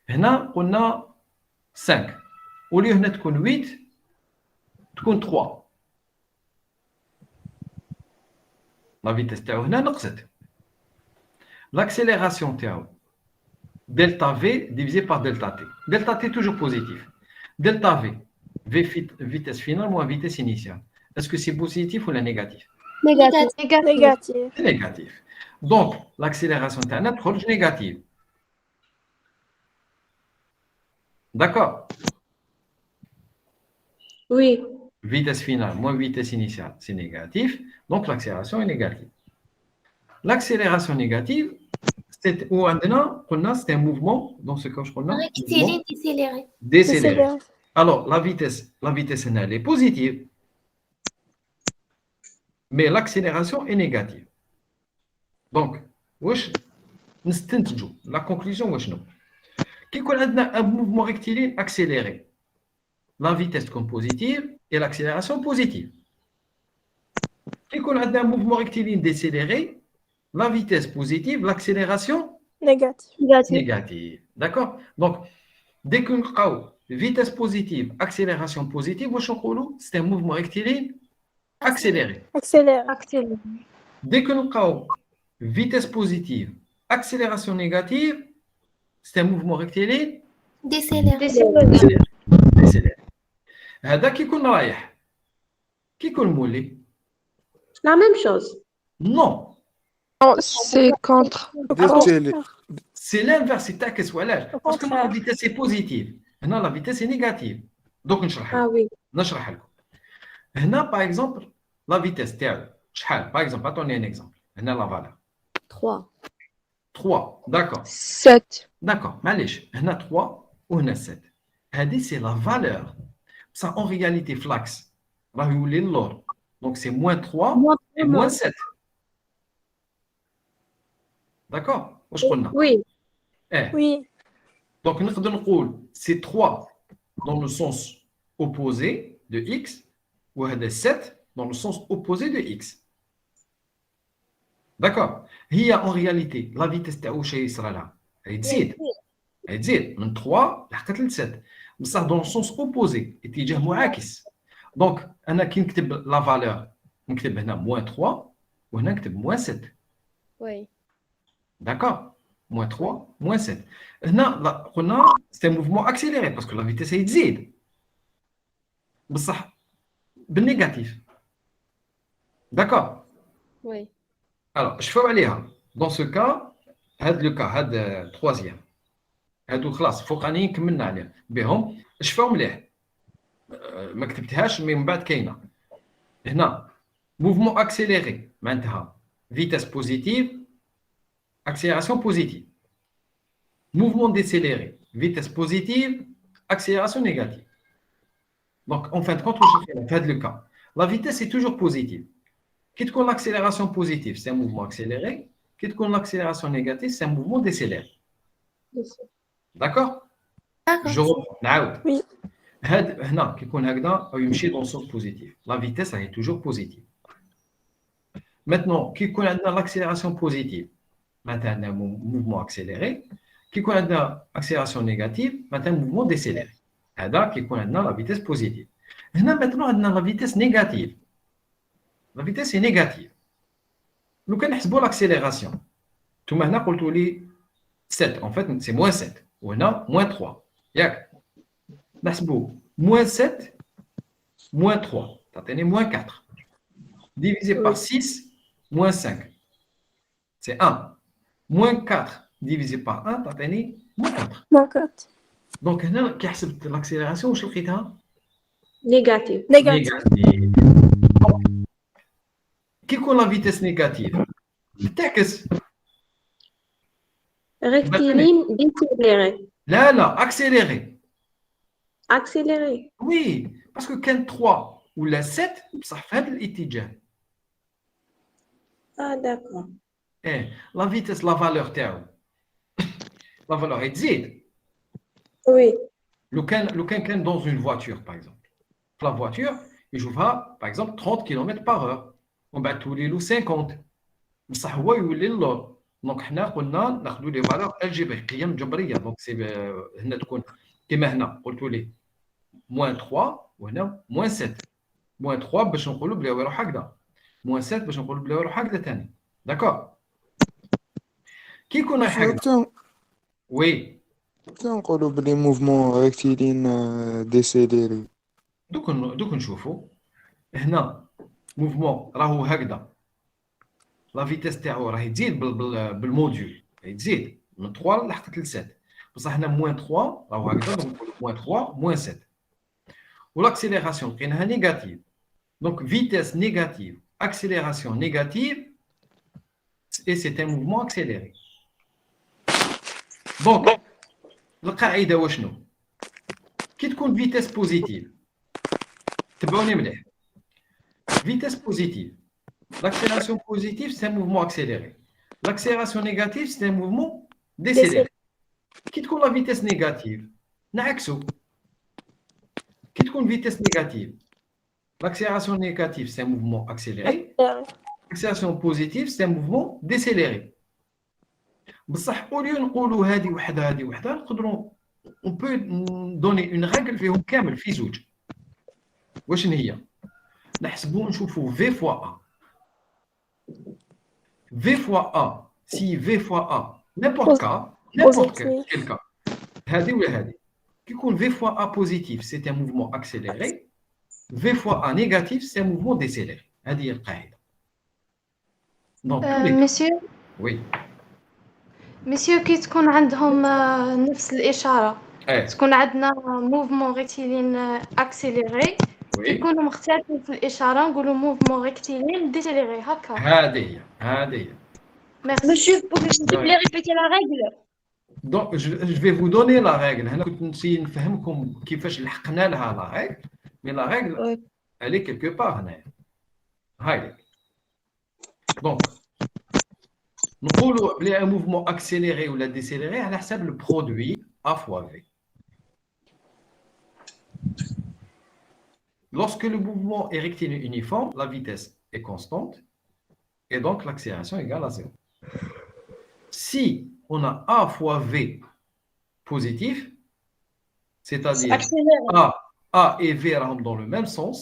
Speaker 1: هنا قلنا 5. وليه هنا تكون 8 تكون 3. La vitesse تاعو هنا نقصت. L'accélération تاعو delta V divisé par delta T. Delta T toujours positif. Delta V, vitesse finale moins vitesse initiale. Est-ce que c'est positif ou négatif?
Speaker 4: Négatif.
Speaker 6: Négatif.
Speaker 1: C'est négatif. Donc, l'accélération est négative. D'accord?
Speaker 4: Oui.
Speaker 1: Vitesse finale moins vitesse initiale, c'est négatif. Donc, l'accélération est négative. L'accélération négative, c'est un mouvement, dans ce cas, je connais.
Speaker 4: Rectiligne décéléré.
Speaker 1: Décéléré. Alors, la vitesse elle est positive, mais l'accélération est négative. Donc, la conclusion, qui a un mouvement rectiligne accéléré, la vitesse comme positive et l'accélération positive. Qui a un mouvement rectiligne décéléré, la vitesse positive, l'accélération négative. D'accord? Donc, dès qu'on a vitesse positive, accélération positive, c'est un mouvement rectiligne accéléré. Dès qu'on a vitesse positive, accélération négative, c'est un mouvement rectiligne
Speaker 4: Décéléré.
Speaker 1: décéléré. هذا كي يكون رايح كي يكون مولي
Speaker 4: La même chose.
Speaker 1: non.
Speaker 7: Non, c'est contre.
Speaker 5: دير
Speaker 1: C'est l'inverse, c'est تعكس وعلاش؟ parce que la vitesse est positive. هنا la vitesse est négative. Donc نشرح
Speaker 4: Ah
Speaker 1: لكم.
Speaker 4: oui.
Speaker 1: نشرح لكم. هنا par exemple la vitesse تاعو شحال؟ par exemple attendez un exemple. هنا la valeur
Speaker 4: 3.
Speaker 1: 3. D'accord.
Speaker 7: 7.
Speaker 1: D'accord. معليش هنا 3 وهنا 7. هذه c'est la valeur. Ça en réalité flax راه يولي اللور. Donc c'est moins 3 et moins 7. D'accord? واش قلنا؟
Speaker 4: Oui.
Speaker 6: Oui.
Speaker 1: Donc, نقدر نقول c'est 3 dans le sens opposé de x ou 7 dans le sens opposé de x. D'accord? هي en réalité la vitesse تاعو واش يصرى لها؟ تزيد من 3 لحقت ل 7 بصح dans le sens opposé اتجاه معاكس. Donc انا كي نكتب la valeur نكتب هنا moins 3 وهنا نكتب moins 7.
Speaker 4: Oui.
Speaker 1: D'accord? Moins 3, moins 7. Là, c'est un mouvement accéléré parce que la vitesse est zid. Ben négatif. D'accord?
Speaker 4: Oui.
Speaker 1: Alors, je fais aller. Dans ce cas, le cas, le troisième. هادو خلاص فوقانيين كملنا عليه بهم شفاو مليح ما كتبتهاش من بعد كاينه هنا موفمون اكسيليري معناتها فيتاس بوزيتيف accélération positive. Mouvement décéléré, vitesse positive, accélération négative. Donc, en fin de compte, le cas. La vitesse est toujours positive. Quitte qu'on l'accélération positive, c'est un mouvement accéléré. Quitte qu'on l'accélération négative, c'est un mouvement décéléré. D'accord? Je reprends.
Speaker 6: Oui.
Speaker 1: هنا كيكون هكذا أو يمشي dans le sens positif. La vitesse elle est toujours positive. Maintenant, كيكون عندنا l'accélération positive. maintenant un mouvement accéléré. Qui qu'on a accélération négative, maintenant un mouvement décéléré. هذا qui qu'on a la vitesse positive. Maintenant on a la vitesse négative. La vitesse est négative. Nous connaissons l'accélération. Tout maintenant قلت لي 7 en fait c'est moins 7 ou moins 3. ياك نحسبوا moins 7 moins 3 تعطيني moins 4 divisé par 6 moins 5 c'est 1 moins 4 divisé par 1 تعطيني moins 4
Speaker 6: D'accord.
Speaker 1: donc هنا كي حسبت l'accélération واش لقيتها
Speaker 4: Négatif.
Speaker 6: Négatif.
Speaker 1: كي يكون la vitesse négative تعكس
Speaker 4: Rectiligne, décéléré.
Speaker 1: لا accéléré.
Speaker 4: Accéléré.
Speaker 1: Oui, parce que quand 3 ou la 7, ça fait l'itijan.
Speaker 4: Ah, d'accord.
Speaker 1: La vitesse, la valeur تاعو. La valeur est تزيد.
Speaker 4: Oui.
Speaker 1: لو كان dans une voiture par exemple. La voiture, يشوفها par exemple 30 km/h. ومن بعد تولي له 50. بصح هو يولي اللور. دونك حنا قلنا ناخذوا لي فالور الجبريه قيم جبريه دونك سي هنا تكون كما هنا قلتوا لي moins 3 وهنا moins 7 moins 3 باش نقولوا بلا والو هكذا moins 7 باش نقولوا بلا والو هكذا ثاني داكور كي يكون هكذا وي
Speaker 5: كنقولوا بلي موفمون ريكتيلين ديسيليري
Speaker 1: دوك نشوفوا هنا موفمون راهو هكذا لا فيتيس تاعو راهي تزيد بالموديول راهي تزيد من 3 لحقت ل 7 بصح هنا moins 3 راهو هكذا دونك moins 3 moins 7 والاكسيليراسيون لقيناها نيجاتيف دونك فيتيس نيجاتيف accélération négative et c'est un mouvement accéléré. Donc, القاعدة وشنو؟ كي تكون فيتيس بوزيتيف تبعوني مليح فيتيس بوزيتيف l'accélération positive c'est un mouvement accéléré l'accélération négative c'est un mouvement décéléré كي تكون la vitesse négative نعكسو كي تكون vitesse négative l'accélération négative c'est un mouvement accéléré l'accélération positive c'est un mouvement décéléré بصح اوليو نقولوا هذه وحده هذه وحده نقدروا on peut donner une règle فيهم كامل في زوج واش هي نحسبوا نشوفوا v fois a v fois a si v fois a n'importe quel cas هذه ولا هذه كي يكون v fois a positif c'est un mouvement accéléré v fois a négatif c'est un mouvement décéléré هذه هي القاعده donc
Speaker 10: monsieur
Speaker 1: oui
Speaker 10: مسيو كي تكون عندهم نفس الإشارة تكون عندنا موفمون ريكتيلين أكسيليري يكونوا مختلفين في الإشارة نقولوا موفمون ريكتيلين ديسيليري هكا
Speaker 1: هذه هي
Speaker 2: Monsieur, pouvez-vous s'il vous plaît répéter la règle?
Speaker 1: Donc, je vais vous donner la règle. هنا كنت نسي نفهمكم كيفاش لحقنا لها la règle. Mais la règle, elle est quelque part هنا. هاي. Donc, نقولوا بلي un mouvement accéléré ou la décéléré على حساب le produit A fois V. Lorsque le mouvement est rectiligne uniforme, la vitesse est constante et donc l'accélération est égale à 0. Si on a A fois V positif, c'est-à-dire A et V rentrent dans le même sens,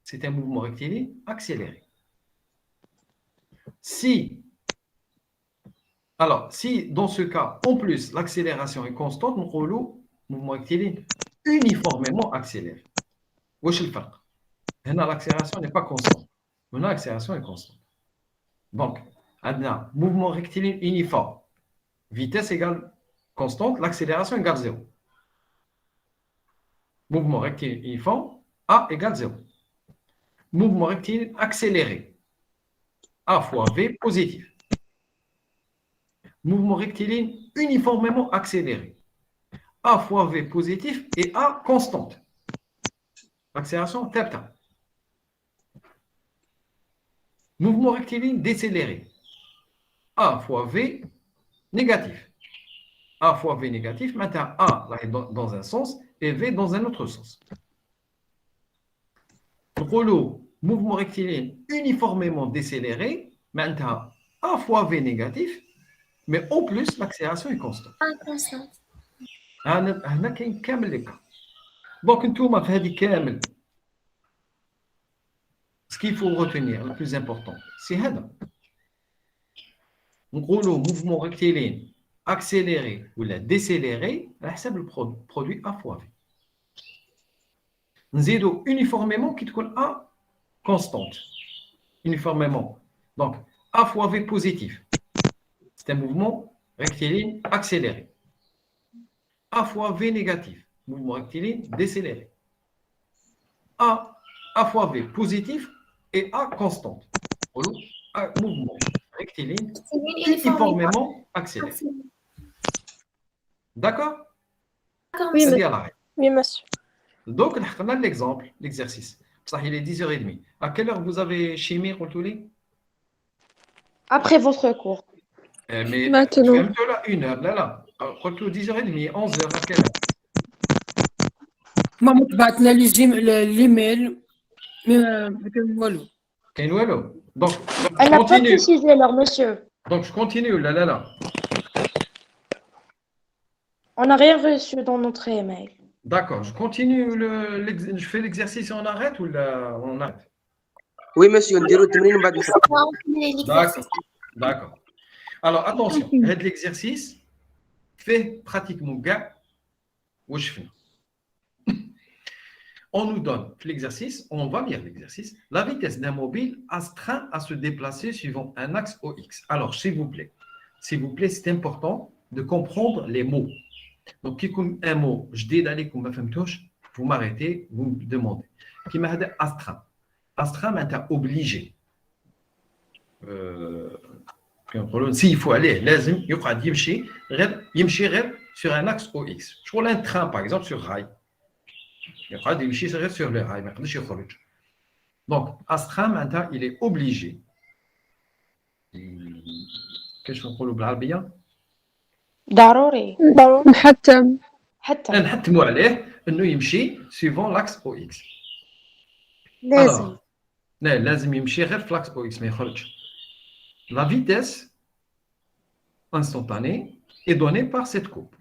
Speaker 1: c'est un mouvement rectiligne accéléré. Si dans ce cas, en plus, l'accélération est constante, nous avons le mouvement rectiligne uniformément accéléré. Wesh le farq. L'accélération n'est pas constante. L'accélération est constante. Donc, un mouvement rectiligne uniforme, vitesse égale constante, l'accélération égale 0. Mouvement rectiligne uniforme, A égale 0. Mouvement rectiligne accéléré, A fois V positif. Mouvement rectiligne uniformément accéléré, A fois V positif et A constante. Accélération θ. Mouvement rectiligne décéléré, A fois V négatif. A fois V négatif, maintenant A dans un sens et V dans un autre sens. Le mouvement rectiligne uniformément décéléré, maintenant A fois V négatif Mais en plus, l'accélération est constante.
Speaker 2: Constante.
Speaker 1: هنا كاين كامل لي كا. دونك نتوما في هذه كامل. Ce qu'il faut retenir, le plus important, c'est هذا. نقولوا mouvement rectiligne accéléré ou la décéléré على حسب le produit A fois V. نزيدوا uniformément qui تكون A constante. Uniformément. Donc A fois V positif. C'est un mouvement rectiligne accéléré. A fois V négatif. Mouvement rectiligne décéléré. A fois V positif et A constante. Mouvement rectiligne uniformément accéléré. D'accord?
Speaker 6: Oui,
Speaker 1: C'est
Speaker 6: monsieur.
Speaker 1: bien là.
Speaker 6: Oui, monsieur.
Speaker 1: Donc, on a l'exemple, l'exercice. Ça, il est 10h30. À quelle heure vous avez chimie, Rotouli?
Speaker 10: Après votre cours.
Speaker 1: Mais
Speaker 6: Maintenant.
Speaker 1: là, 1h, là. Rotouli, 10h30, 11h, à quelle heure?
Speaker 11: ماما تبعت لنا الايميل ما كان والو.
Speaker 1: كاين والو. Donc,
Speaker 9: Elle
Speaker 1: je
Speaker 9: n'a pas
Speaker 1: continue.
Speaker 9: précisé l'heure, monsieur.
Speaker 1: Donc, je continue, là.
Speaker 10: On n'a rien reçu dans notre email.
Speaker 1: D'accord, je continue, je fais l'exercice et on arrête ou là, on arrête?
Speaker 8: Oui, monsieur, نديرو التمرين ومن بعد نشوفو.
Speaker 1: D'accord. Alors, attention, l'exercice fait pratiquement gars. Où je fais? On nous donne l'exercice, on va lire l'exercice. La vitesse d'un mobile astreint à se déplacer suivant un axe OX. Alors, s'il vous plaît, c'est important de comprendre les mots. Donc, qui comme un mot, je dis d'aller comme vous m'arrêtez, vous me demandez. Qui m'a dit astreint. Astreint, maintenant obligé. S'il faut aller, لازم يقعد يمشي غير sur un axe OX. Je prends un train, par exemple, sur rail. يقعد يمشي غير sur le rail, ما يقدرش يخرج. Donc, astreint, maintenant, il est obligé. كيفاش نقولوا بالعربية؟
Speaker 10: ضروري.
Speaker 6: محتم.
Speaker 10: حتى.
Speaker 1: نحتموا عليه انه يمشي suivant l'axe OX.
Speaker 9: لازم.
Speaker 1: لازم يمشي غير في l'axe OX ما يخرجش. La vitesse instantanée est donnée par cette courbe.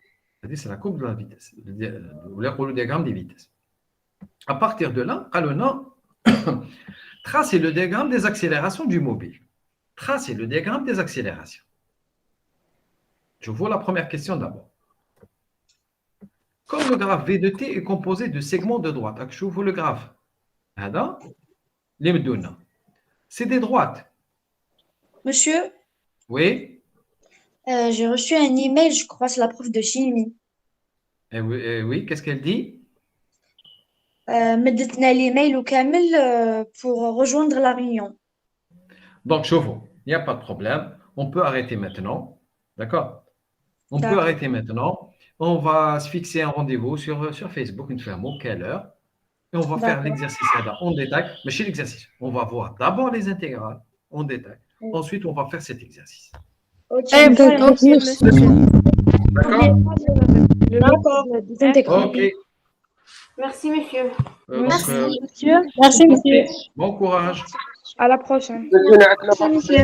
Speaker 1: C'est la courbe de la vitesse. Le diagramme des vitesses. À partir de là, tracez le diagramme des accélérations du mobile. Tracez le diagramme des accélérations. Je vois la première question d'abord. Comme le graphe V de t est composé de segments de droite, je vois le graphe. C'est des droites.
Speaker 9: Monsieur,
Speaker 1: Oui.
Speaker 9: j'ai reçu un email, je crois, c'est la prof de chimie.
Speaker 1: Oui, qu'est-ce qu'elle dit?
Speaker 9: مدتنا l'email وكامل pour rejoindre la réunion.
Speaker 1: Donc, je vois, il n'y a pas de problème. On peut arrêter maintenant. D'accord? On peut arrêter maintenant. On va se fixer un rendez-vous sur Facebook, une fois quelle heure. Et on va faire l'exercice en détail. Mais chez l'exercice, on va voir d'abord les intégrales en détail. Ensuite, on va faire cet exercice.
Speaker 9: Ok.
Speaker 1: D'accord? Ok.
Speaker 10: Merci, monsieur.
Speaker 2: Merci,
Speaker 9: monsieur. Merci, monsieur.
Speaker 1: Bon courage.
Speaker 10: À la prochaine.
Speaker 8: Monsieur.